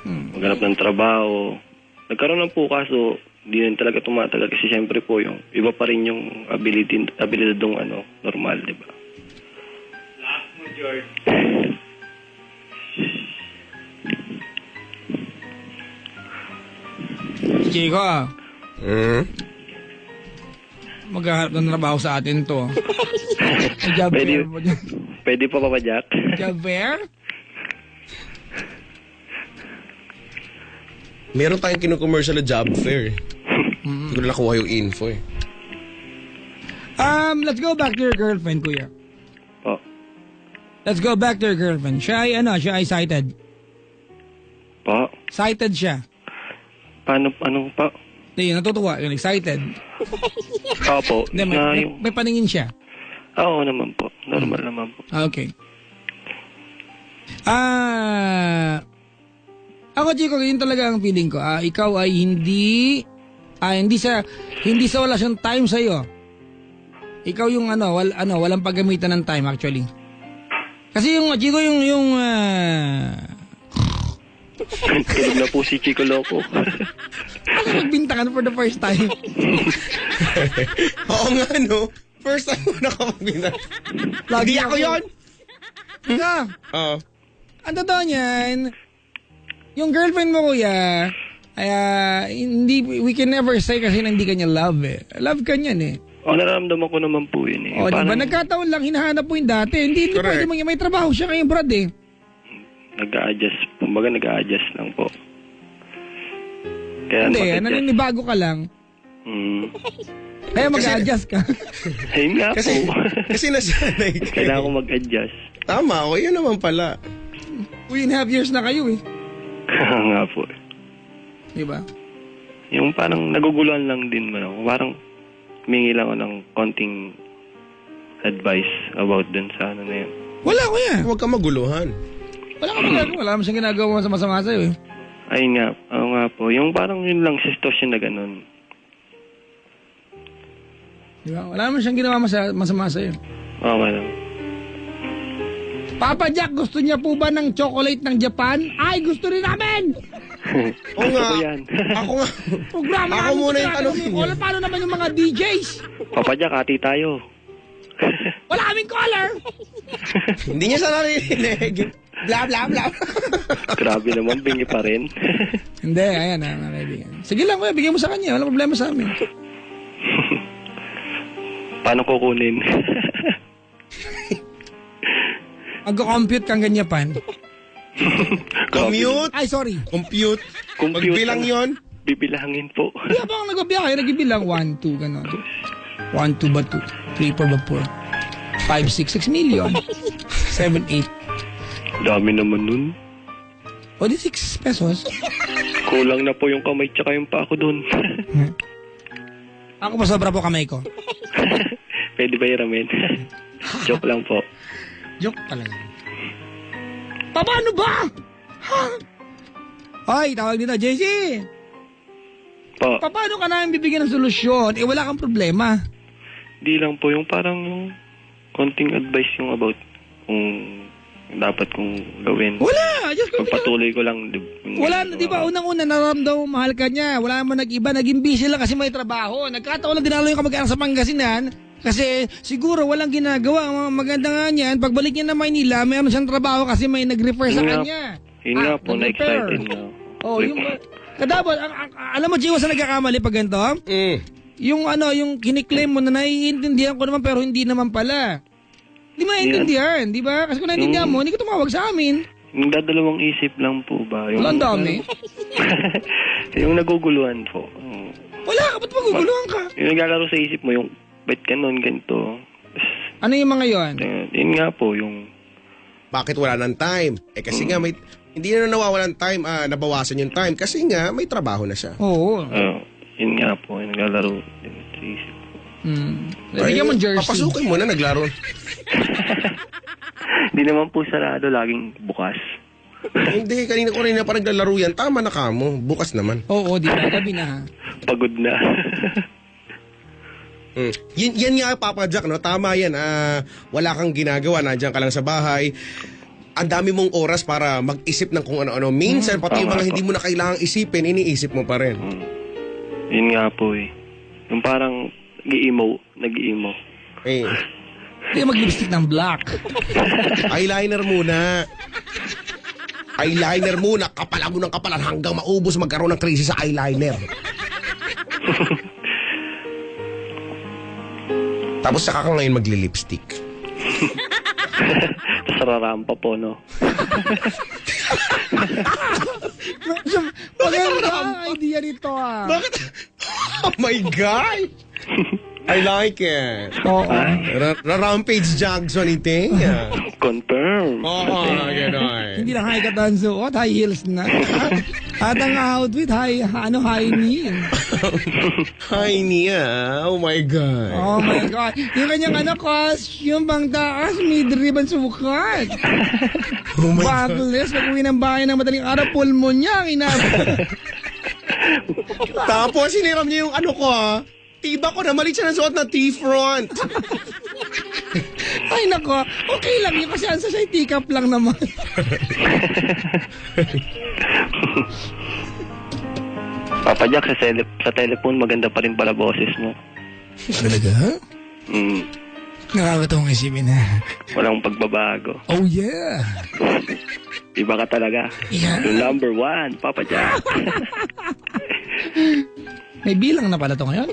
Maghanap ng trabaho. Nagkaroon ng po kaso, hindi rin talaga tumatagal kasi siyempre po yung iba pa rin yung abilidad ng normal, di ba? Lahat mo, George. Chico, maghahanap ng trabaho sa atin to. Job fair mo dyan. Pwede pa, Papa Jack? Job fair? Meron tayong kinukommercial na job fair. Hindi ko na nakuha yung info eh. Let's go back to your girlfriend, kuya. Oh. Let's go back to your girlfriend. Siya ay sighted. Pa? Sighted siya. Paano pa? Hindi, natutuwa. Yun, excited. Opo. Hindi, may paningin siya. Oo naman po. Normal naman po. Okay. Ako, Chico, yun talaga ang feeling ko. Ikaw ay hindi sa wala siyang time sa'yo. Ikaw yung walang paggamitan ng time actually. Kasi yung Chico yung Tulog na po si Chico Loco. ano magbintangan for the first time? Oo nga, no? First time mo nakapagbinan. Hindi ako yun! Oo. Ang totoo niyan, yung girlfriend mo, kuya, we can never say kasi na hindi kanya love eh. Love ka niyan eh. Nararamdaman ko naman po yun eh. Diba? Nagkataon lang, hinahanap po yung dati. Hindi pwede may trabaho siya kayong Brad eh. Nag-a-adjust lang po. Kaya hindi, naninibago ka lang. Kaya mag-a-adjust ka. Ayun nga po. Kasi nasanay ka. Kailangan ko mag-adjust. Tama, ako yun naman pala. 3.5 years na kayo eh. Nga po. Diba? Yung parang naguguluhan lang din man ako. Parang humingi lang ako ng konting advice about dun sa na yun. Wala, kuya. Huwag ka maguluhan. Wala ka magagawa. Wala naman siyang ginagawa sa masama sa'yo eh. Ayun nga. Oo nga po. Yung parang yun lang sa sitwasyon na ganun. Diba? Wala naman siyang ginawa masama sa'yo. Okay lang. Papa Jack, gusto niya po ba ng chocolate ng Japan? Ay, gusto rin namin! Oo nga. Gusto ko yan. Ako nga. Programa Ako muna yung tanongin niya. caller. Paano naman yung mga DJs? Papa Jack, hati tayo. Wala kaming caller! Hindi niya sana narinig. Bla bla bla. Grabe naman, bingi pa rin. Hindi, ayan mga kaibigan. Sige lang kuya, bigyan mo sa kanya. Walang problema sa amin. Paano kukunin? Mag-compute kang ganyapan. Commute. Ay, sorry. Compute. Magbilang yon. Bibilangin po. Hindi pa ako nagbibiyahe. Nagbibilang 1, 2, gano'n. 1, 2 ba 2? 3, 4 ba 4? 5, 6 million. 7, 8. Dami naman nun. O di 6 pesos. Kulang na po yung kamay tsaka yung pa ako dun. Ako pa sobra po kamay ko. Pwede ba iramin? Joke lang po. Joke pala yun. Paano ba? Ha? Ay, tawag dito, JC. Po, Paano ka namin bibigyan ng solusyon? Eh, wala kang problema. di lang po yung parang yung konting advice yung about kung dapat kong gawin. Wala! Just Pagpatuloy ko lang. wala, di ba, unang-una naramdaman mo mahal ka niya. Wala naman nag-iba, naging busy lang kasi may trabaho. Nagkataon lang dinalo yung kamag-anak sa Pangasinan kasi siguro walang ginagawa. Ang maganda nga niyan, pagbalik niya na Maynila, mayroon siyang trabaho kasi may nag-refer sa Yun nga. kanya. Yun nga po, nag-refer. na-excited na. Oh, yung kadabot, alam mo, Jiwa, sa nagkakamali pag ganito? Yung yung kiniklaim mo na naiintindihan ko naman pero hindi naman pala. Di maintindihan, di ba? Kasi kung naiintindihan mo, hindi ka tumawag sa amin. Yung dadalawang isip lang po ba? Yung, Wala, ang dami. yung naguguluhan po. Wala ka, ba't maguguluhan ka? Yung naglalaro sa isip mo, yung ba't ganon, ganito. Ano yung mga yon? Yun nga po, yung Bakit wala ng time? Eh kasi nga hindi na nawawalan time, nabawasan yung time kasi nga may trabaho na siya. Oo. yun nga po, yung naglalaro din sa isip. Bigyan mo jersey. Papasukin mo na naglaro. Hindi naman po sarado, laging bukas. Hindi, kanina ko rin na parang naglalaro yan. Tama na ka mo. Bukas naman. Oo, di ba? Gabi na. Pagod na. Yan nga, Papa Jack, no? Tama yan. Wala kang ginagawa. Nandiyan ka lang sa bahay. Ang dami mong oras para mag-isip ng kung ano-ano. Minsan, pati yung mga hindi mo na kailangang isipin, iniisip mo pa rin. Yun nga po eh. Yung parang nag-emo. Eh, Hindi mag-lipstick ng black. eyeliner muna. Eyeliner muna. Kapalan mo ng kapalan hanggang maubos magkaroon ng krisis sa eyeliner. Tapos saka ka ngayon magli-lipstick. Tapos rarampa po, no? Maganda ang idea nito ah. Bakit? Oh my God! I like it. Oo. Rampage Jackson ite. Confirm. Oo, gano'n. Hindi lang high cut ang suot, high heels na. At ang outfit, high knee. Hi, Nia. Oh my God. Oh my God. Yung kanyang costume pang taas, mid-rib ang sukat. Oh my God. Bagulis, pag-uwi ng bahay ng madaling araw, pulmon niya, Tapos, siniram niya yung ko Tiba ko na mali siya ng suot na T-front. Ay nako, okay lang yun kasi ansa siya tikap lang naman. Papa Jack, sa telephone, maganda pa rin pala boses mo. Talaga? Nakakatawang isipin na. Walang pagbabago. Oh yeah. Iba ka talaga. Yeah. Yung number 1, Papa Jack. May bilang na pala to ngayon.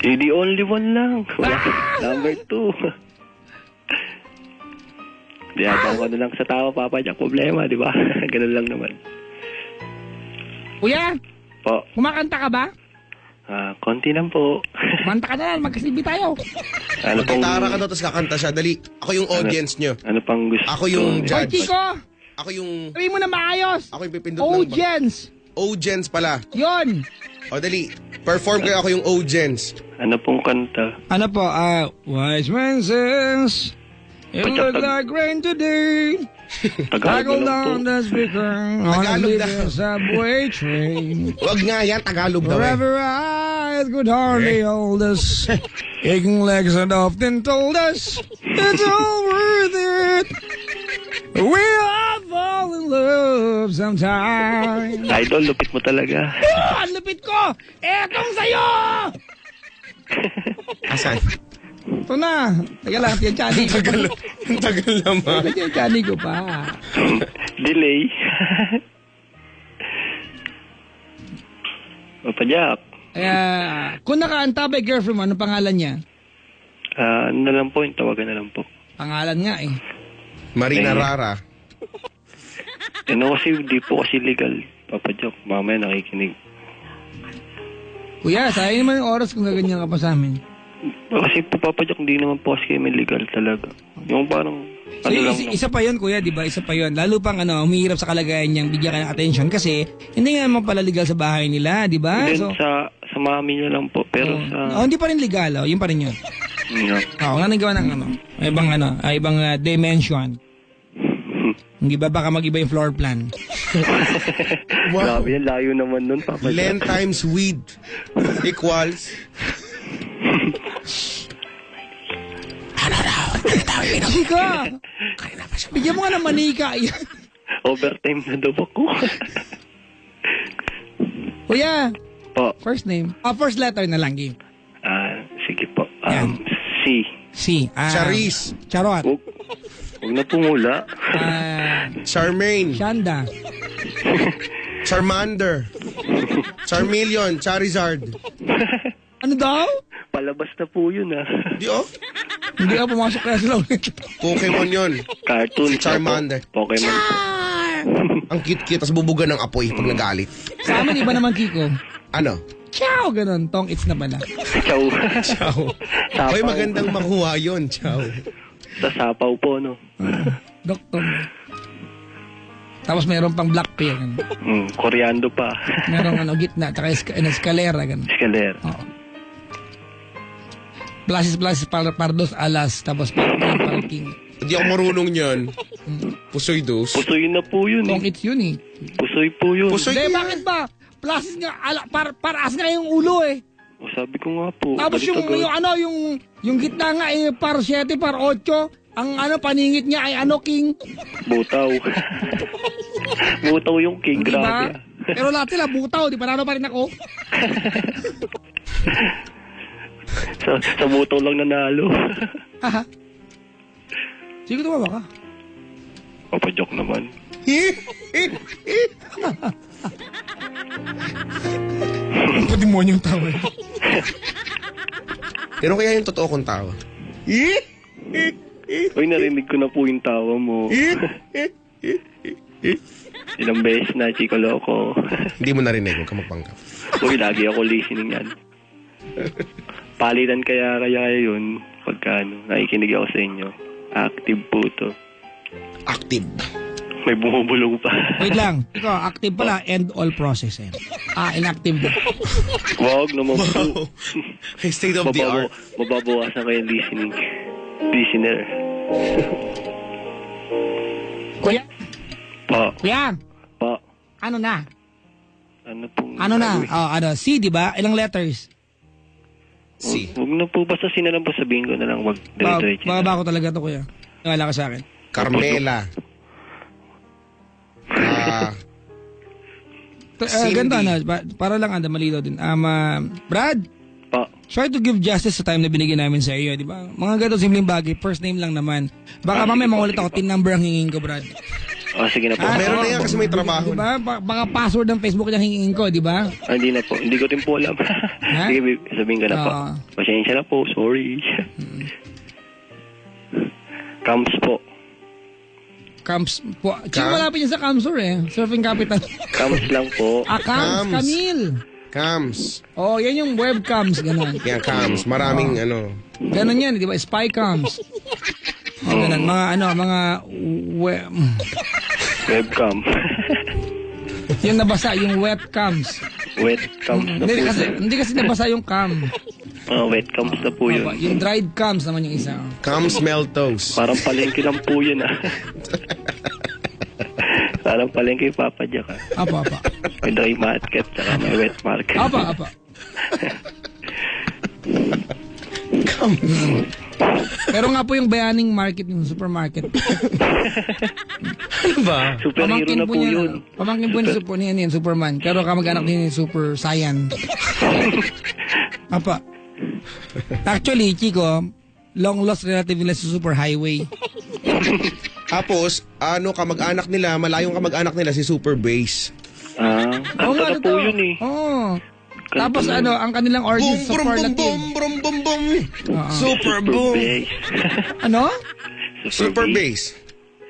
The only one lang. Number 2. Diyabaw ko na lang sa tao, Papa Jack. Problema, di ba? Ganun lang naman. Kuya, Po. kumakanta ka ba? Konti lang po. Kumanta ka na lang, magkasilbi tayo. Ano pong... Magkitara ka daw, tapos kakanta siya. Dali, ako yung audience nyo. Ano pang gusto? Ako yung Hoy, judge. Chico, Ako yung... sabihin mo na maayos. Ako yung pipindot ng... Audience. Audience pala. Yon. O dali, perform kayo, ako yung audience. Ano pong kanta? Ano po, wise man says, it look like rain today. Tagalog na lang po. down the speaker on a Tagalog na. little subway train. Huwag nga yan, Tagalog daw eh. Wherever eyes could hardly hold us, aching legs had often told us, it's all worth it. We all fall in love sometimes. Idol, lupit mo talaga. Ang lupit ko! Etong sa'yo! Asan? Ito na. Taga lang, tiyachani ko. Ang tagal naman. Tiyachani ko pa. Delay. Papa Jack. Kung nakaantabay girlfriend mo, ano pangalan niya? Ano na lang po, yung tawagan na lang po. Pangalan nga eh. Marina Rara. Kasi di po kasi legal, Papa Jack. Mamaya nakikinig. Kuya, sayang naman yung oras kung gaganyan ka pa sa amin. Kasi po, Papa Jack, hindi naman po kasi may legal talaga. Yung parang, Isa pa yun, kuya, di ba? Isa pa yun. Lalo pang humihirap sa kalagayan niyang bigyan ka ng attention kasi hindi nga naman pala legal sa bahay nila, di ba? Then, sa mami niya lang po. Pero sa... hindi pa rin legal, yun pa rin yun. No. Oo, nga nagawa ng ibang dimension. Hindi ba baka mag-iba yung floor plan? Wow. Grabe yan, layo naman nun, Papa Jack. Len times width equals... Ano daw? Ano daw? Chika! Kanina pa siya. Bigyan mo nga ng manika. Yan. Overtime na daw ako. Kuya, Po. first name. First letter na lang, game. Sige po. Yan. C. C. Charis. Charot. Huwag na pumula. Charmaine. Shanda. Charmander. Charmeleon. Charizard. Ano daw? Palabas na po yun, Di oh. Hindi ka pumasok kaya sila ulit. Pokemon yun. Cartoon. Si Charmander. Pokemon. Ang cute-cute, tas bubuga ng apoy pag nagalit. Sa amin, iba naman, Kiko. Ano? Ciao! Ganon. Tong it's na pala. Chow. Ciao. Sapaw. Hoy, magandang makuha yun. Ciao. Sa sapaw po, no? Doktor. Tapos meron pang black pear. Ganun. Koreando pa. Merong gitna. Tsaka escalera. Ganun. Escaler. Oo. Plasis, pardos, alas. Tapos parking. Hindi ako marunong yan. Pusoy dos. Pusoy na po yun, Tong eh. it's yun eh. Pusoy po yun. Pusoy Hindi, ko bakit ba? Plasis nga, paraas nga yung ulo eh. O, sabi ko nga po. Tapos ganito daw. yung gitna nga eh, par 7, par 8. Ang paningit niya ay king. Butaw. Butaw yung king, Di ba? grabe. Pero lahat sila butaw, di panalo pa rin ako. Sa butaw lang nanalo. Haha. Sige, tumawa ka. Papajoke naman. Ang demonyong tawa. Pero kaya yung totoo kong tawa. Uy, narinig ko na po yung tawa mo. Ilang beses na, Chico Loco. Hindi mo narinig, huwag ka magpanggap. Uy, lagi ako listening yan. Palitan kaya yun pagka nakikinig ako sa inyo. Active po to. Active. May bumubulong pa. Wait lang. Ikaw, active pala, end all process eh. Inactive na. Wag naman po. State of the art. Mababawasan kayo listener. Kuya, Pa. ano na? Ano pong... Ano na? C, di ba? Ilang letters? C. Huwag na po, basta sinalang po sabihin ko na lang, wag diretso. Bababa ko talaga to, kuya. Wala ka sa akin. Carmela. Cindy. Ganda na. Para lang malinaw din. Brad, Pa. try to give justice sa time na binigyan namin sa iyo, di ba? Mga ganito simpleng bagay, first name lang naman. Baka mamaya mangulit ako, tin number ang hingin ko, Brad. Sige na po. Meron na yan kasi may trabaho. Di ba? Baka password ng Facebook niya hingin ko, di ba? Hindi na po. Hindi ko din po alam. Ha? Sige, babe, sabihin ko na po. Pasensya na po. Sorry. Camps po. Camps po. Sino malapit niya sa Camsur eh? Surfing Capital. Camps lang po. Camps. Camps. Camille. Cams. Yan yung webcams, gano'n. Yan, cams. Maraming Ganon yan, di ba? Spy cams. Ganon. Mga Webcam. yung nabasa, yung webcams. Webcams na po. Hindi kasi nabasa yung cam. Webcams na po yun. Yung dried cams naman yung isa. Cams Meltos. Parang palengke lang po yun, Parang palengke Papa Jack, Apa. May dry market, saka may wet market. Apa. Pero nga po yung bayaning market, yung supermarket. Ano ba? Superhero na po yun. Pamangkin po ni Superman. Pero kamag-anak din ni Super Saiyan. Apa. Actually, Chico, long lost relative nila sa Super Highway. Tapos, kamag-anak nila, malayong kamag-anak nila si Super Bass. Kanta na po yun eh. Oo. Tapos ang kanilang origin sa superlative. Boom. Super boom. Bass. Ano? Super Bass.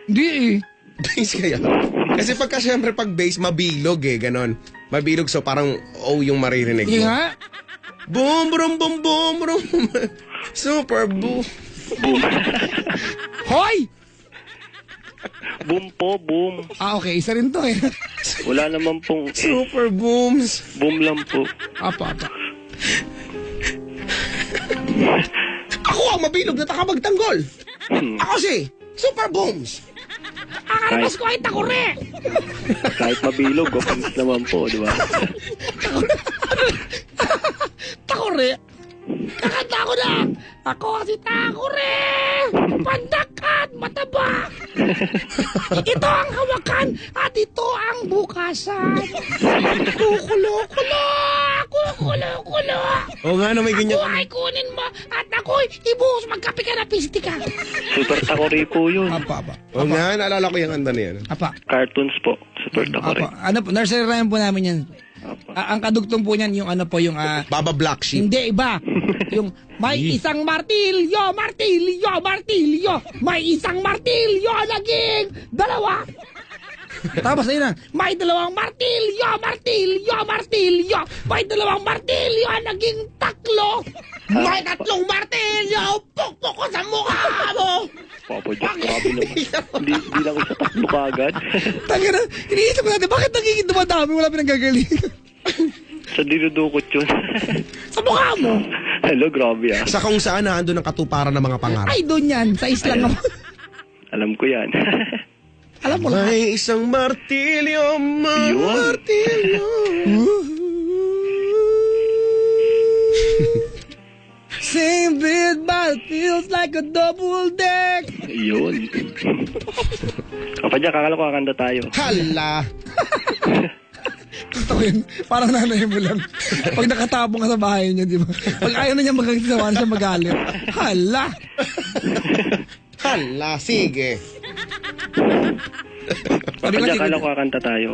Hindi eh. Bass kaya. Kasi siyempre pag bass, mabilog ganon. Mabilog, so parang yung maririnig Hindi mo. nga. Boom. Super boom. Boom. Hoy! Boom po, boom. Okay. Isa rin to eh. Wala naman pong Super booms. boom lang po. Apa. Ako mabilog na takapagtanggol. Ako si Super Booms. Akarabas ko ay takore. Kahit mabilog, offense naman po, di ba? Takore. Kakanta ko na. Ako si Takore. Pandak at mataba. Ito ang hawakan at ito ang bukasan. Kukulo-kulo. Kukulo-kulo. Oo nga, may ganyan. Ako ay kunin mo at ako'y ibuhos magkape ka na pistika. Super takori po yun. Apa. Oo nga, naalala ko yung kanta na yan. Apa. Cartoons po. Super takori. Apa. Ano po, nursery rhyme po namin yan. Ang kadugtong po niyan, yung ano po, yung... Baba Black Sheep. Hindi, iba. Yung may isang martilyo, martilyo, martilyo. May isang martilyo, naging dalawa. Tapos ayun na, may dalawang martilyo, martilyo, martilyo. May dalawang martilyo, naging tatlo. May tatlong martilyo, pukpok ko sa mukha mo. Papa Jack, grabe naman. Hindi lang isa tatlo kagad. Tanga na, iniisip ko natin, bakit nagiging dumadami, wala pinanggagaling. Sa dinudukot yun. Sa mukha mo. Hello, grabe ah. Sa kung saan naandun ang katuparan ng mga pangarap. Ay, doon yan, sa islang naman. Alam ko yan. Alam mo lang. May isang martilyo, Yun. martilyo. Same bed, but it feels like a double deck. Yun. Papa Jack, kakala ko kakanta tayo. Hala. Gusto ko yun. Parang nanay mo lang. Pag nakatabong ka sa bahay niya, di ba? Pag ayaw na niya magkakitawa na siya magalit. Hala! Hala, sige. Papa Jack, kakala ko kakanta tayo.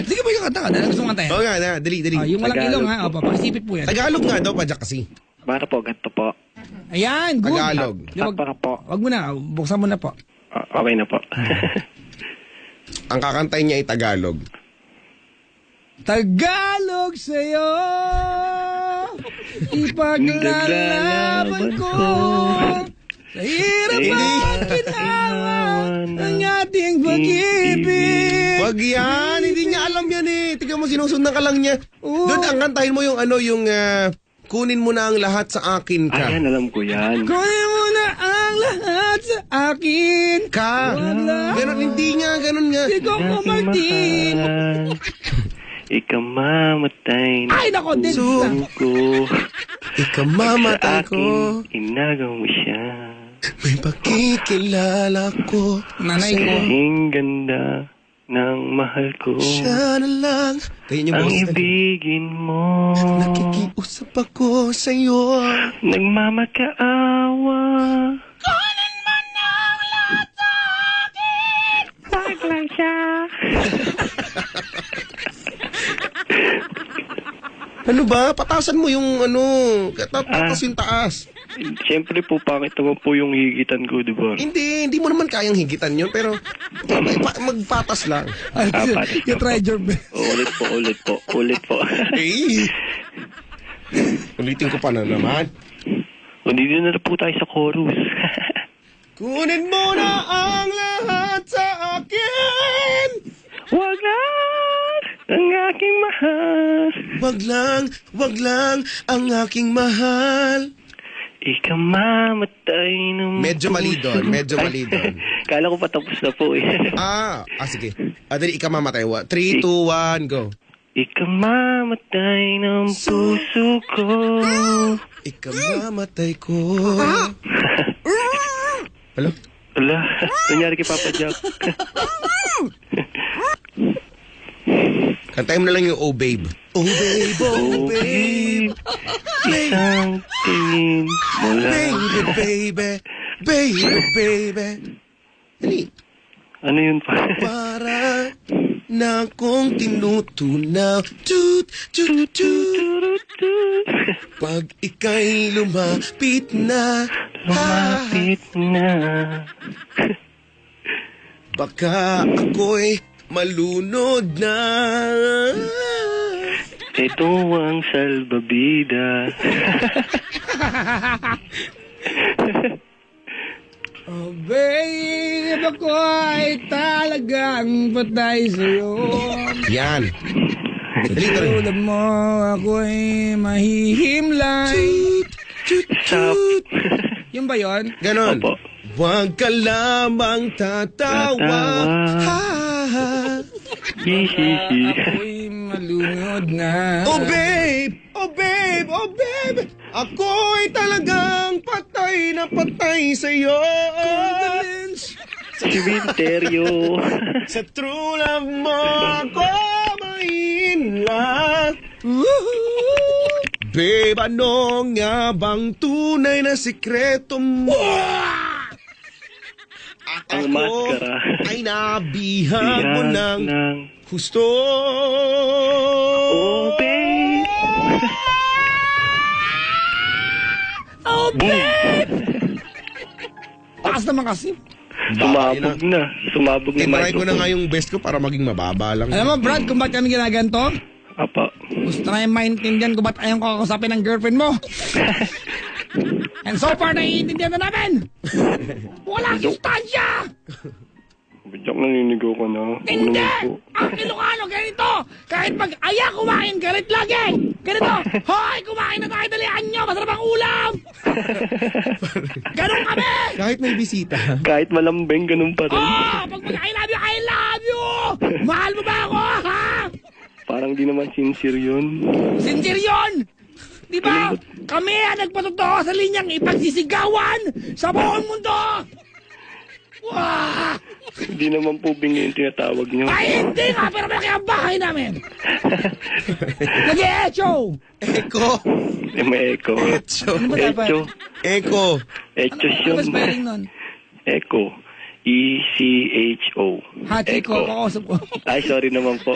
Sige po yung kanta ka. Dahil gusto mong kantayan. Oo nga, dali. Yung walang Tagalog ilong ha. po. Opo, pakisipit po yan. Tagalog nga daw, Padyak kasi. Para po, ganito po. Ayan, good. Tagalog. Di, wag, Para po. wag mo na. Buksan mo na po. Okay na po. Ang kakantay niya ay Tagalog. Tagalog sa'yo ipaglalaban ko sa hirap at ginawa ang ating pag-ibig. Wag yan, hindi niya alam yan eh. Tignan mo, sinusundan ka lang niya. Oo. Doon, ang kantahin mo yung kunin mo na ang lahat sa akin ka. Ayan, alam ko yan. Kunin mo na ang lahat sa akin. Ka. Wala. Ganon, hindi nga, ganon nga. Ikaw ko, Martin. Ikaw mamatay na Ay, nako, din. puso ko. Ikaw mamatay Sa ko. akin, inagaw mo siya. May pakikilala ko. Nanay ko. Kasing ganda ng mahal ko. Siya na lang. Kaya yung Ang boss. ibigin mo. Nakikiusap ako sa'yo. Nagmamakaawa. Kunin mo na ang lahat sa akin. Wag lang siya. Ano ba? Patasan mo yung tatas yung taas. Siyempre po, pangit naman po yung higitan ko, di ba? Hindi mo naman kayang higitan yun, pero magpatas lang. Apat. You tried your best. Ulit po. Eh. Ulitin ko pa na naman. Hindi na po tayo sa chorus. Kunin mo na ang lahat sa akin. Wag lang ang aking mahal. Wag lang ang aking mahal. Ikaw mamatay ng Medyo mali doon, medyo mali doon. Kala ko patapos na po eh. Sige. Dali, ikaw mamatay. 3, 2, 1, go. Ikaw mamatay ng puso ko. Ikaw mamatay ko. Hello? Wala. Nangyari kay Papa Jack. Kantayin mo na lang yung Oh Babe. Oh Babe, oh Babe. Isang tingin mo lang. Baby. Dali. Ano yun pa? Para na kong tinutunaw. Toot. Pag ika'y lumapit na. Lumapit na. Baka ako'y malunod na. Ito ang salbabida. Oh, babe, ako ay talagang patay sa'yo. Yan. Dali ka rin. Tulad mo, ako ay mahihimlay. Stop. Yung ba yun? Ganon. Opo. Huwag ka lamang tatawa. Ha, ha. Hihihi. Ako'y malunod na. Oh babe! Oh babe! Oh babe! Ako'y talagang patay na patay sa'yo. Cementerio. Sa true love mo ako may love. Babe, ano nga bang tunay na sikreto mo? At Ang ako maskara. ay nabihag mo ng gusto. Oh, babe. Oh, babe! Taas naman kasi. Sumabog na. Sumabog na Tinry ko na microphone. nga yung best ko para maging mababa lang. Alam mo, Brad, kung ba't kami ginaganto? Apa. Gusto na yung maintindihan kung ba't ayaw ko kausapin ng girlfriend mo. And so far, naiintindihan na namin. Walang sustansya! Bidyak naninigaw ka na. Hindi! Ano po? Ang Ilocano, ganito! Kahit mag-aya kumain, galit lagi! Ganito! Hoy, kumain na tayo, dalihan nyo! Masarap ang ulam! Ganon kami! Kahit may bisita. Kahit malambing, ganun pa rin. Oh! Pag I love you, I love you! Mahal mo ba ako, ha? Parang di naman sincere yun. Sincere yun! Di ba? Kami ang nagpatotoo sa linyang ipagsisigawan sa buong mundo! Wah! Hindi naman po bingi yung tinatawag nyo. Ay, hindi nga! Pero malaki ang bahay namin! Nag-e-echo! Eko. May echo. Ano ba dapat? Echo. Eko. Echo Ano ba yun. spelling nun? Echo. E-C-H-O. Ha, Chico, kakausap ko. Ay, sorry naman po.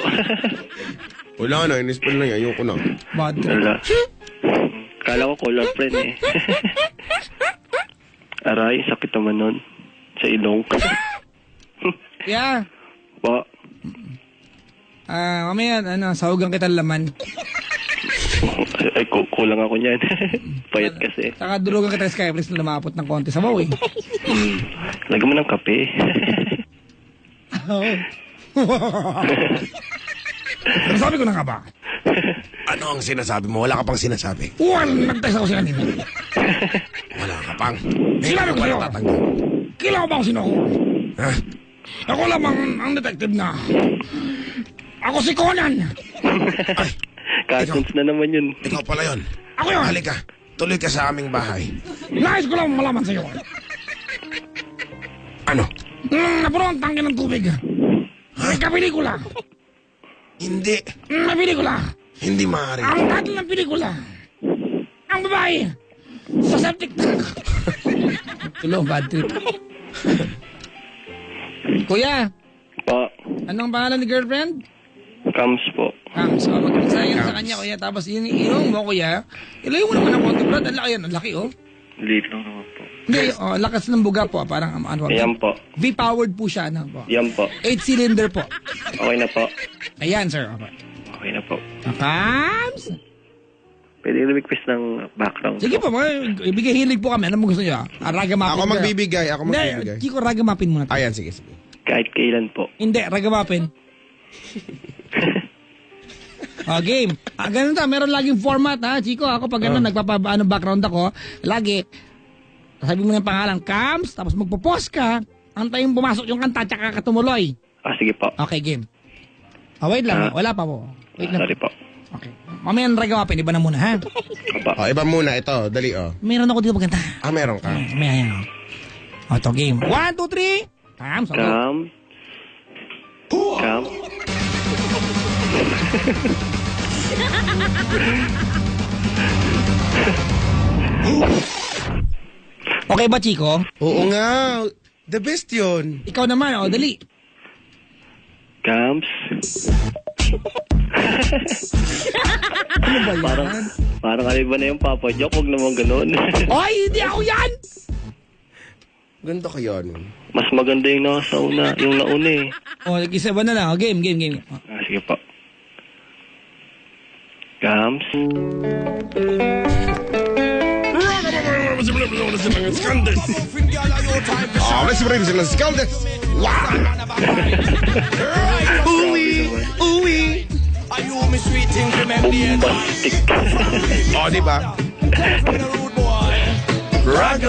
Wala na, in-spell na yan. Ayoko na. Bad trip. Wala. Kala ko color friend eh. Aray, sakit naman nun. Sa ilong. Yeah. Pa. Mamaya, sahugan kita laman. Ay, kulang ako niyan. Payat kasi. Saka dulugan kita sa Skyflex na lumapot ng konti sa baw eh. Lagyan mo ng kape. Ano sabi ko na nga ba? Ano ang sinasabi mo? Wala ka pang sinasabi. Nag-text ako sa kanina. Wala ka pang. Sinabi ko sa'yo. Kilala ko ba kung sino ako? Ha? Ako lamang ang detective na. Ako si Conan. Ay, Cartoons na naman yun. ikaw pala yun. Ako yun. Halika. Tuloy ka sa aming bahay. Nais ko lang malaman sa'yo. Ano? Napuro ang tangke ng tubig. May kapelikula. Hindi. May pelikula. Hindi maaari. Ang title ng pelikula. Ang babae. Sa septic tank. Tulo, bad trip. Kuya, Pa. anong pangalan ni girlfriend? Cams po. So, mag-sayang sa kanya, kuya. Tapos yung mo, kuya. Ilayo mo naman ang konti, Brad. Ang laki yan. Ang laki, oh. Late lang naman po. Hindi, lakas ng buga po. Parang, ano, Ayan po. V-powered po siya, ano po. Yan po. 8-cylinder po. Okay na po. Ayan, sir. Okay. Okay na po. Kams? Pwede request ng background. Sige po, ibigay hilig po kami. Ano mo gusto nyo? Ragamapin. Ako magbibigay. Ako Hindi, magbibigay. Chico, ragamapin muna. Ayan, sige, sige. Kahit kailan po. Hindi, ragamapin. Game. Ganun ta, meron laging format, ha, Chico. Ako pag ganun, background ako, lagi, sabi mo ng pangalan, Cams, tapos magpo-pause ka, antayin pumasok yung kanta, tsaka ka tumuloy. Sige po. Okay, game. Wait lang, wala pa po. Wait lang. Sorry po. Okay. Mamaya ragamapin, iba na muna, ha? Apa. Iba muna. Ito, dali, Meron ako dito maganda. meron ka. Mamaya yan, ito, game. 1, 2, 3. Cams, ako. Cam. Okay ba, Chico? Oo nga. The best yun. Ikaw naman, dali. Cams. Ano ba yan? Parang ba na yung Papa Joke? Huwag naman ganun. Oy, hindi ako yan! Ganito ko yun. Mas maganda yung nasa una. Yung nauna eh. Nag-isa ba na lang? Game. Sige po. Cams. Let's bring some scalded. Wow! Uwi! Uwi! Bombastic. Di ba?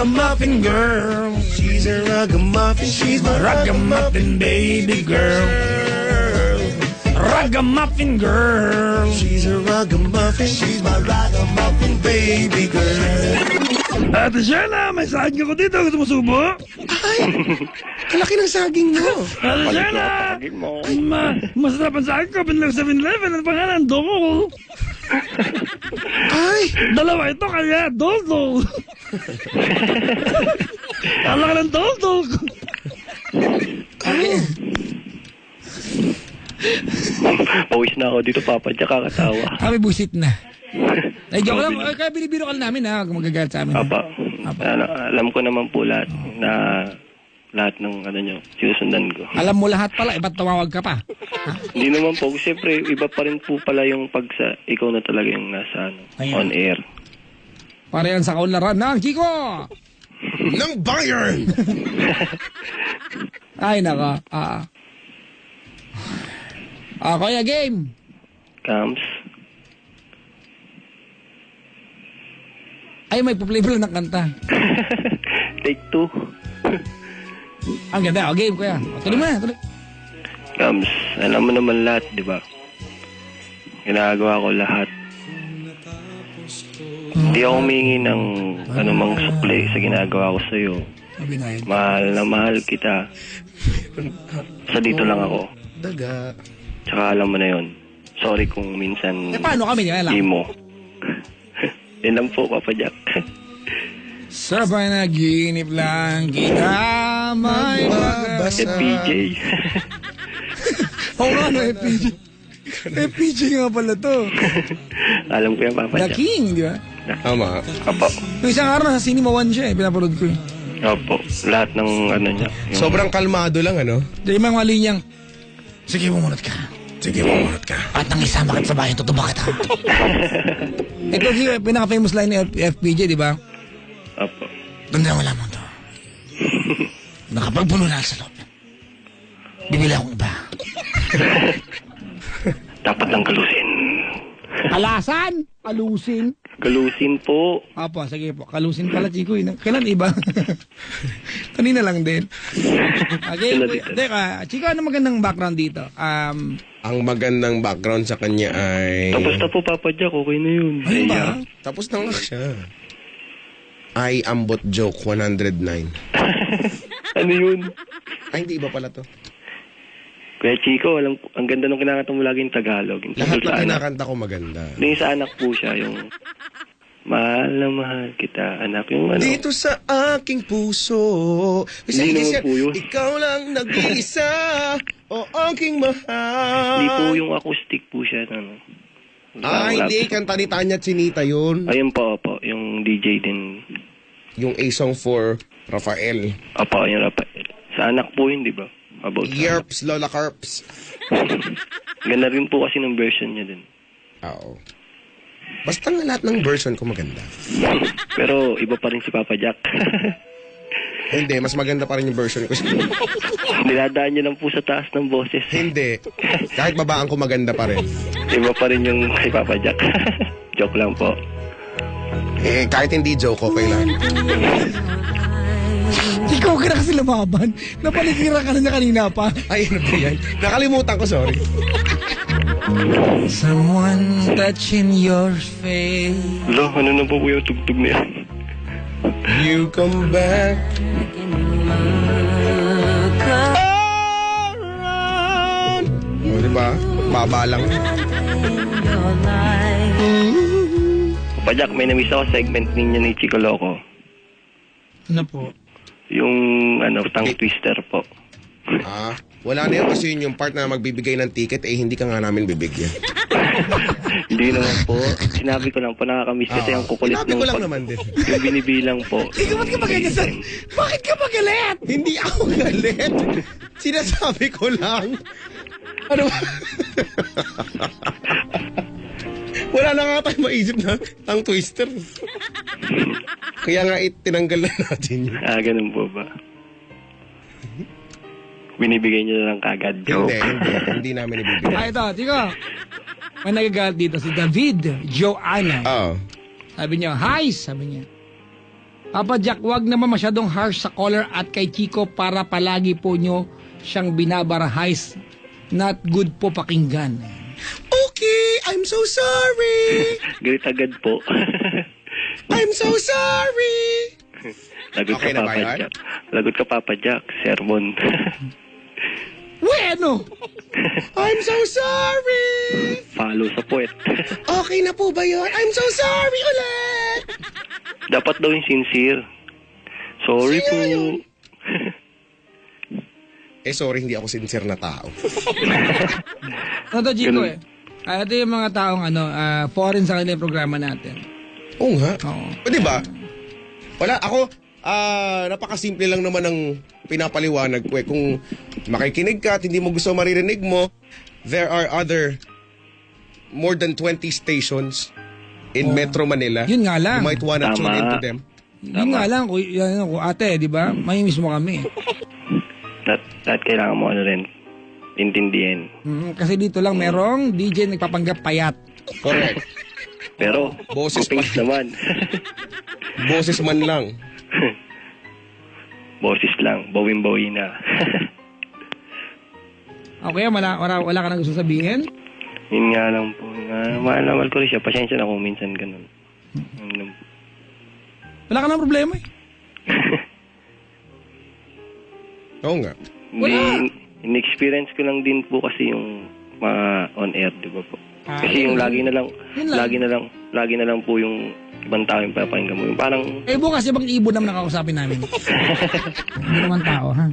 ragamuffin girl. She's a ragamuffin. She's my Ragamuffin baby girl. Ragamuffin girl. She's a ragamuffin. She's my ragamuffin baby girl. Ate Shena, may saging ako dito. Gusto mo subo? Kalaki ng saging mo. Ate Shena! Masarap ang saging ko. Pinlag 7-Eleven. Ang pangalan, Dole. Ay! Dalawa ito kaya, Dole. Ang laki ng Dole. Pawis na ako dito, Papa Jack, kakatawa. Kami busit na. Ay, joke lang. Kaya binibiro ka namin ha. Huwag magagalit sa amin. Papa, alam ko naman po lahat ng ano nyo, sinusundan ko. Alam mo lahat pala. Ba't tumawag ka pa? Hindi naman po, siyempre, iba pa rin po pala yung ikaw na talaga yung nasa on air. Para yan sa kaunlaran ng Chico! Ng Bayern! Ay, naka. Kuya, game. Cams. Ay, may pa-play pala ng kanta. Take 2. Ang ganda. Game, kuya. Tuloy mo na. Tuloy. Cams, alam mo naman lahat, di ba? Ginagawa ko lahat. Hindi ako humingi ng anumang supply sa ginagawa ko sa'yo. Mahal na mahal kita. Sa dito lang ako. Daga. Tsaka alam mo na yon. Sorry kung minsan Paano kami niya? di mo. Yan lang po, Papa Jack. Sabay naginip lang kita may Basta. FPJ. Oo nga, no, FPJ. FPJ nga pala to. Alam ko yan, Papa The Jack. King, di ba? Tama. Opo. Yung isang araw nasa Cinema One siya pinapanood ko eh. Opo. Lahat ng ano niya. Sobrang kalmado lang, ano? Di yung mga linyang, Sige, bumunot ka. Sige, mamunot ka. At nang isama kita sa bahay, tutuba kita. ito yung pinaka-famous line ni FPJ, di ba? Opo. Ganda ng wala mo to. Nakapagpuno na sa loob. Bibili akong iba. Dapat lang kalusin. Alasan? Alusin? Kalusin po. Apo, sige po. Kalusin pala, Chico. Kailan iba? Kanina lang din. Okay, teka. Chico, ano magandang background dito? Ang magandang background sa kanya ay... Tapos na po, Papa Jack. Okay na yun. Ano ba? Tapos na nga siya. I ambot joke 109. Ano yun? Ay, hindi iba pala to. Kuya Chico, ang ganda nung kinakanta mo lagi yung Tagalog. Yung Lahat tungkol na sa anak. kinakanta ko maganda. Yung sa anak po siya, yung mahal na mahal kita, anak. Yung ano. Dito sa aking puso. Hindi naman po yun. Ikaw lang nag-iisa. O aking mahal. Hindi po yung acoustic po siya. Ano. Hindi. Kanta ni Tanya at Sinita yun. Ayun po, yung DJ din. Yung A Song for Rafael. Opo, yung Rafael. Sa anak po yun, di ba? About sa Yerps, Lola Carps. Ganda rin po kasi ng version niya din. Oo. Basta nga lahat ng version ko maganda. Pero iba pa rin si Papa Jack. Hindi, mas maganda pa rin yung version ko. Dinadaan niya lang po sa taas ng boses. Hindi. Kahit babaan ko maganda pa rin. Iba pa rin yung kay Papa Jack. Joke lang po. Kahit hindi joke, okay lang. Ikaw ka na kasi lumaban. Napaligira ka na niya kanina pa. Ay, ano ba yan? Nakalimutan ko, sorry. Someone touching your face. Lo, ano na po yung tugtog na yan? You come back. Around. O, diba? Baba lang. Papa Jack, may namiss ako segment ninyo ni Chico Loco. Ano po? Yung tongue twister po. Wala na yun kasi yun yung part na magbibigay ng ticket, hindi ka nga namin bibigyan. Hindi naman po. Sinabi ko lang po, nakakamiss kasi ang kukulit Sinabi ko lang naman din. Yung binibilang po. Ikaw, ba't ka magalit? Bakit ka magalit? Hindi ako galit. Sinasabi ko lang. Ano ba? Wala na nga tayo maisip na ang twister. Kaya nga tinanggal na natin yun. Ganun po ba? Binibigay niyo na lang kagad. Hindi namin ibibigay. Ito, Chico. May nagagalit dito si David Joanna. Oo. Sabi niya, hi, sabi niya. Papa Jack, wag naman masyadong harsh sa caller at kay Chico para palagi po nyo siyang binabarahais. Not good po pakinggan. Okay, I'm so sorry. Galit agad po. I'm so sorry. Lagot Okay ka, na ba Papa yan? Jack. Lagot ka, Papa Jack. Sermon. Bueno! I'm so sorry. Follow sa puwet. Okay na po ba yun? I'm so sorry ulit. Dapat daw yung sincere. Sorry Sino po. yun? Sorry, hindi ako sincere na tao. Ano to, Chico Ganun. eh? Ito yung mga taong foreign sa kanila yung programa natin. Oo nga. Oo. O diba? Wala, ako, napakasimple lang naman ng pinapaliwanag ko eh. Kung makikinig ka at hindi mo gusto maririnig mo, there are other more than 20 stations in Metro Manila. Yun nga lang. You might wanna Tama. tune into them. Yun nga lang, kung ate, di ba? May mismo kami. That kailangan mo rin intindihin. Kasi dito lang merong DJ nagpapanggap payat. Correct. Pero, Boses kupings pa. naman. Boses man lang. Boses lang. Bawin-bawi na. Okay, wala ka nang gusto sabihin? Yun nga lang po. Mahal na mahal ko rin siya. Pasensya na kung minsan ganun. Yun lang po. Wala ka nang problema eh. Oo nga. Wala. In-experience ko lang din po kasi yung on-air, di ba po? Kasi yun yung lagi na lang, Yun lang. lagi na lang po yung ibang tao yung papakinggan mo. Yung parang, Eh bukas ibang ibon naman nakakausapin namin. Hindi naman tao, ha?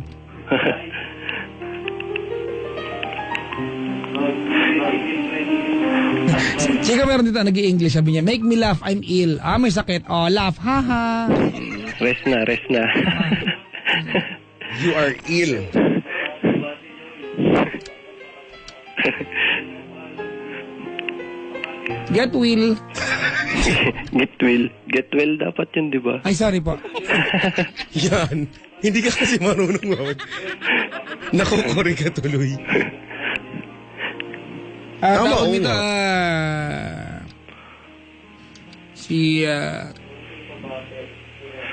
Chika meron dito nag-i-English, sabi niya, make me laugh, I'm ill. May sakit. Oh, laugh, haha. rest na. You are ill. Get will. Get well dapat yun, di ba? Ay, sorry po. Yan. Hindi ka kasi marunong mawag. Nakukuri ka tuloy. Tama, Tawag oo dito, nga.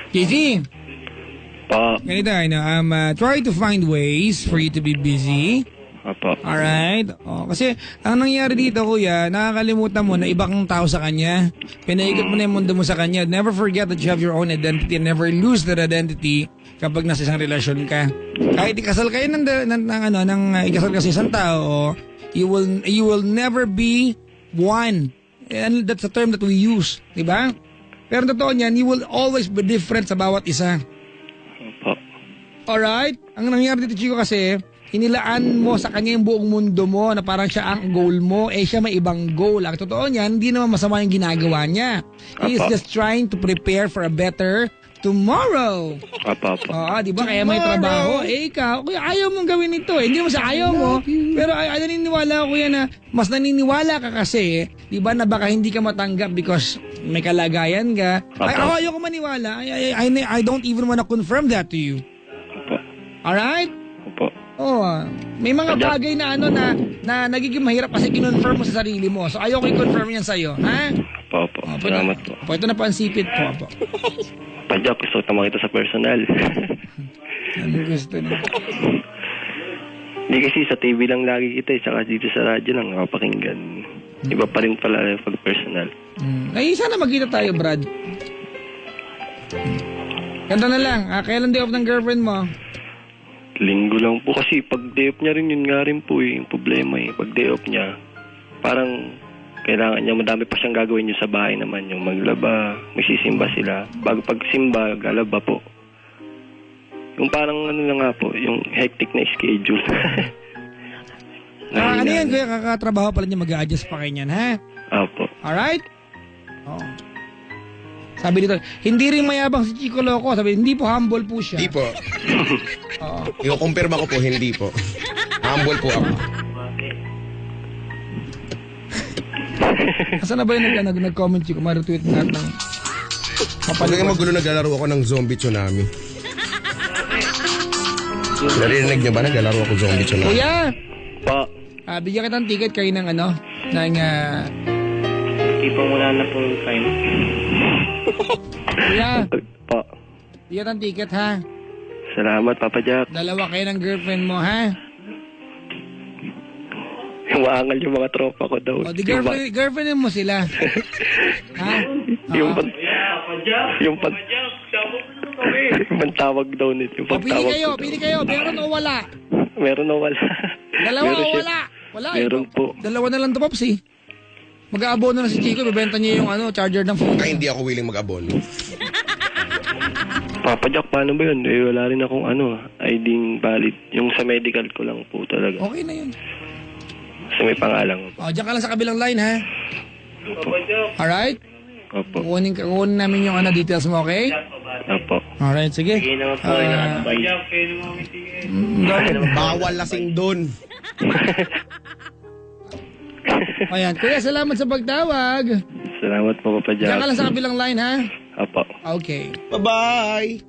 Casey, Pa, ganito, try to find ways for you to be busy. apa. Alright? Kasi ang nangyayari dito, kuya, nakakalimutan mo na iba kang tao sa kanya. Pinaikot mo na yung mundo mo sa kanya. Never forget that you have your own identity and never lose that identity kapag nasa isang relasyon ka. Kahit ikasal kayo ikasal ka sa isang tao, you will never be one. And that's a term that we use, di ba? Pero totoo niyan, you will always be different sa bawat isa. Apa. Alright? Ang nangyari dito, Chico, kasi inilaan mo sa kanya yung buong mundo mo na parang siya ang goal mo, siya may ibang goal. Ang totoo niyan, hindi naman masama yung ginagawa niya. He is just trying to prepare for a better tomorrow. Apa. Di ba? Kaya may trabaho. Ikaw, kuya, ayaw mong gawin ito. Hindi naman sa ayaw mo. Pero ay naniniwala ko kuya na mas naniniwala ka kasi, di ba, na baka hindi ka matanggap because may kalagayan ka. Ako ayoko maniwala. I don't even wanna confirm that to you. Apa. Alright? Apa. May mga bagay na na nagiging mahirap kasi kinonfirm mo sa sarili mo. So ayoko i-confirm yan sa'yo, ha? Apa. Salamat po. Ito na pa ang sipit po. Padyak, gusto ko makita sa personal. Ano gusto niyo? Hindi kasi sa TV lang lagi kita, saka dito sa radyo lang nakapakinggan. Iba pa rin pala pag personal. Ay, sana magkita tayo, Brad. Ganda na lang. Kailan day off ng girlfriend mo? Linggo lang po kasi pag day off niya rin, yun nga rin po yung problema eh. Pag day off niya, parang kailangan niya, madami pa siyang gagawin niyo sa bahay naman, yung maglaba, magsisimba sila. Bago pagsimba, galaba po. Yung parang ano na nga po, yung hectic na schedule. Ano yan, kuya? Kakatrabaho pala niya, mag-a-adjust pa kayo niyan, ha? Opo. Alright? Sabi dito, hindi rin mayabang si Chico Loco. Sabi, hindi po, humble po siya. Hindi po. I-kumpirma ko po, hindi po. Humble po ako. Asan na ba yung nag-comment, Chico? Ma-retweet natin ng Pag magulo, naglalaro ako ng zombie tsunami. Narinig niyo ba? Naglalaro ako zombie tsunami. Kuya! Pa. Bigyan kita ng ticket kayo ng Ipang wala na po yung fine. Kuya! Pa. Yan ang ticket, ha? Salamat, Papa Jack. Dalawa kayo ng girlfriend mo, ha? Umaangal yung mga tropa ko daw. O, di girlfriend mo sila. Ha? Yung Oo. yung pantawag daw nito. Yung O, pagtawag pili ko daw. kayo. Meron o wala? Meron o wala? Dalawa Meron o siya. wala? Wala. Meron po. Dalawa na lang to, Pops, eh. Mag-aabono na si Chico. Bibenta niya yung charger ng phone. Ay, hindi ako willing mag-abono. Papa Jack, paano ba yun? Eh, wala rin akong ID valid. Yung sa medical ko lang po talaga. Okay na yun. Sa may pangalan ko. O, dyan ka lang sa kabilang line, ha? Alright? Opo. Kukunin namin yung details mo, okay? Opo. Alright, sige. Bawal lasing doon. Ayan. Kuya, salamat sa pagtawag. Salamat po, Papa Jack. Diyan ka lang sa kabilang line, ha? Opo. Okay. Bye-bye.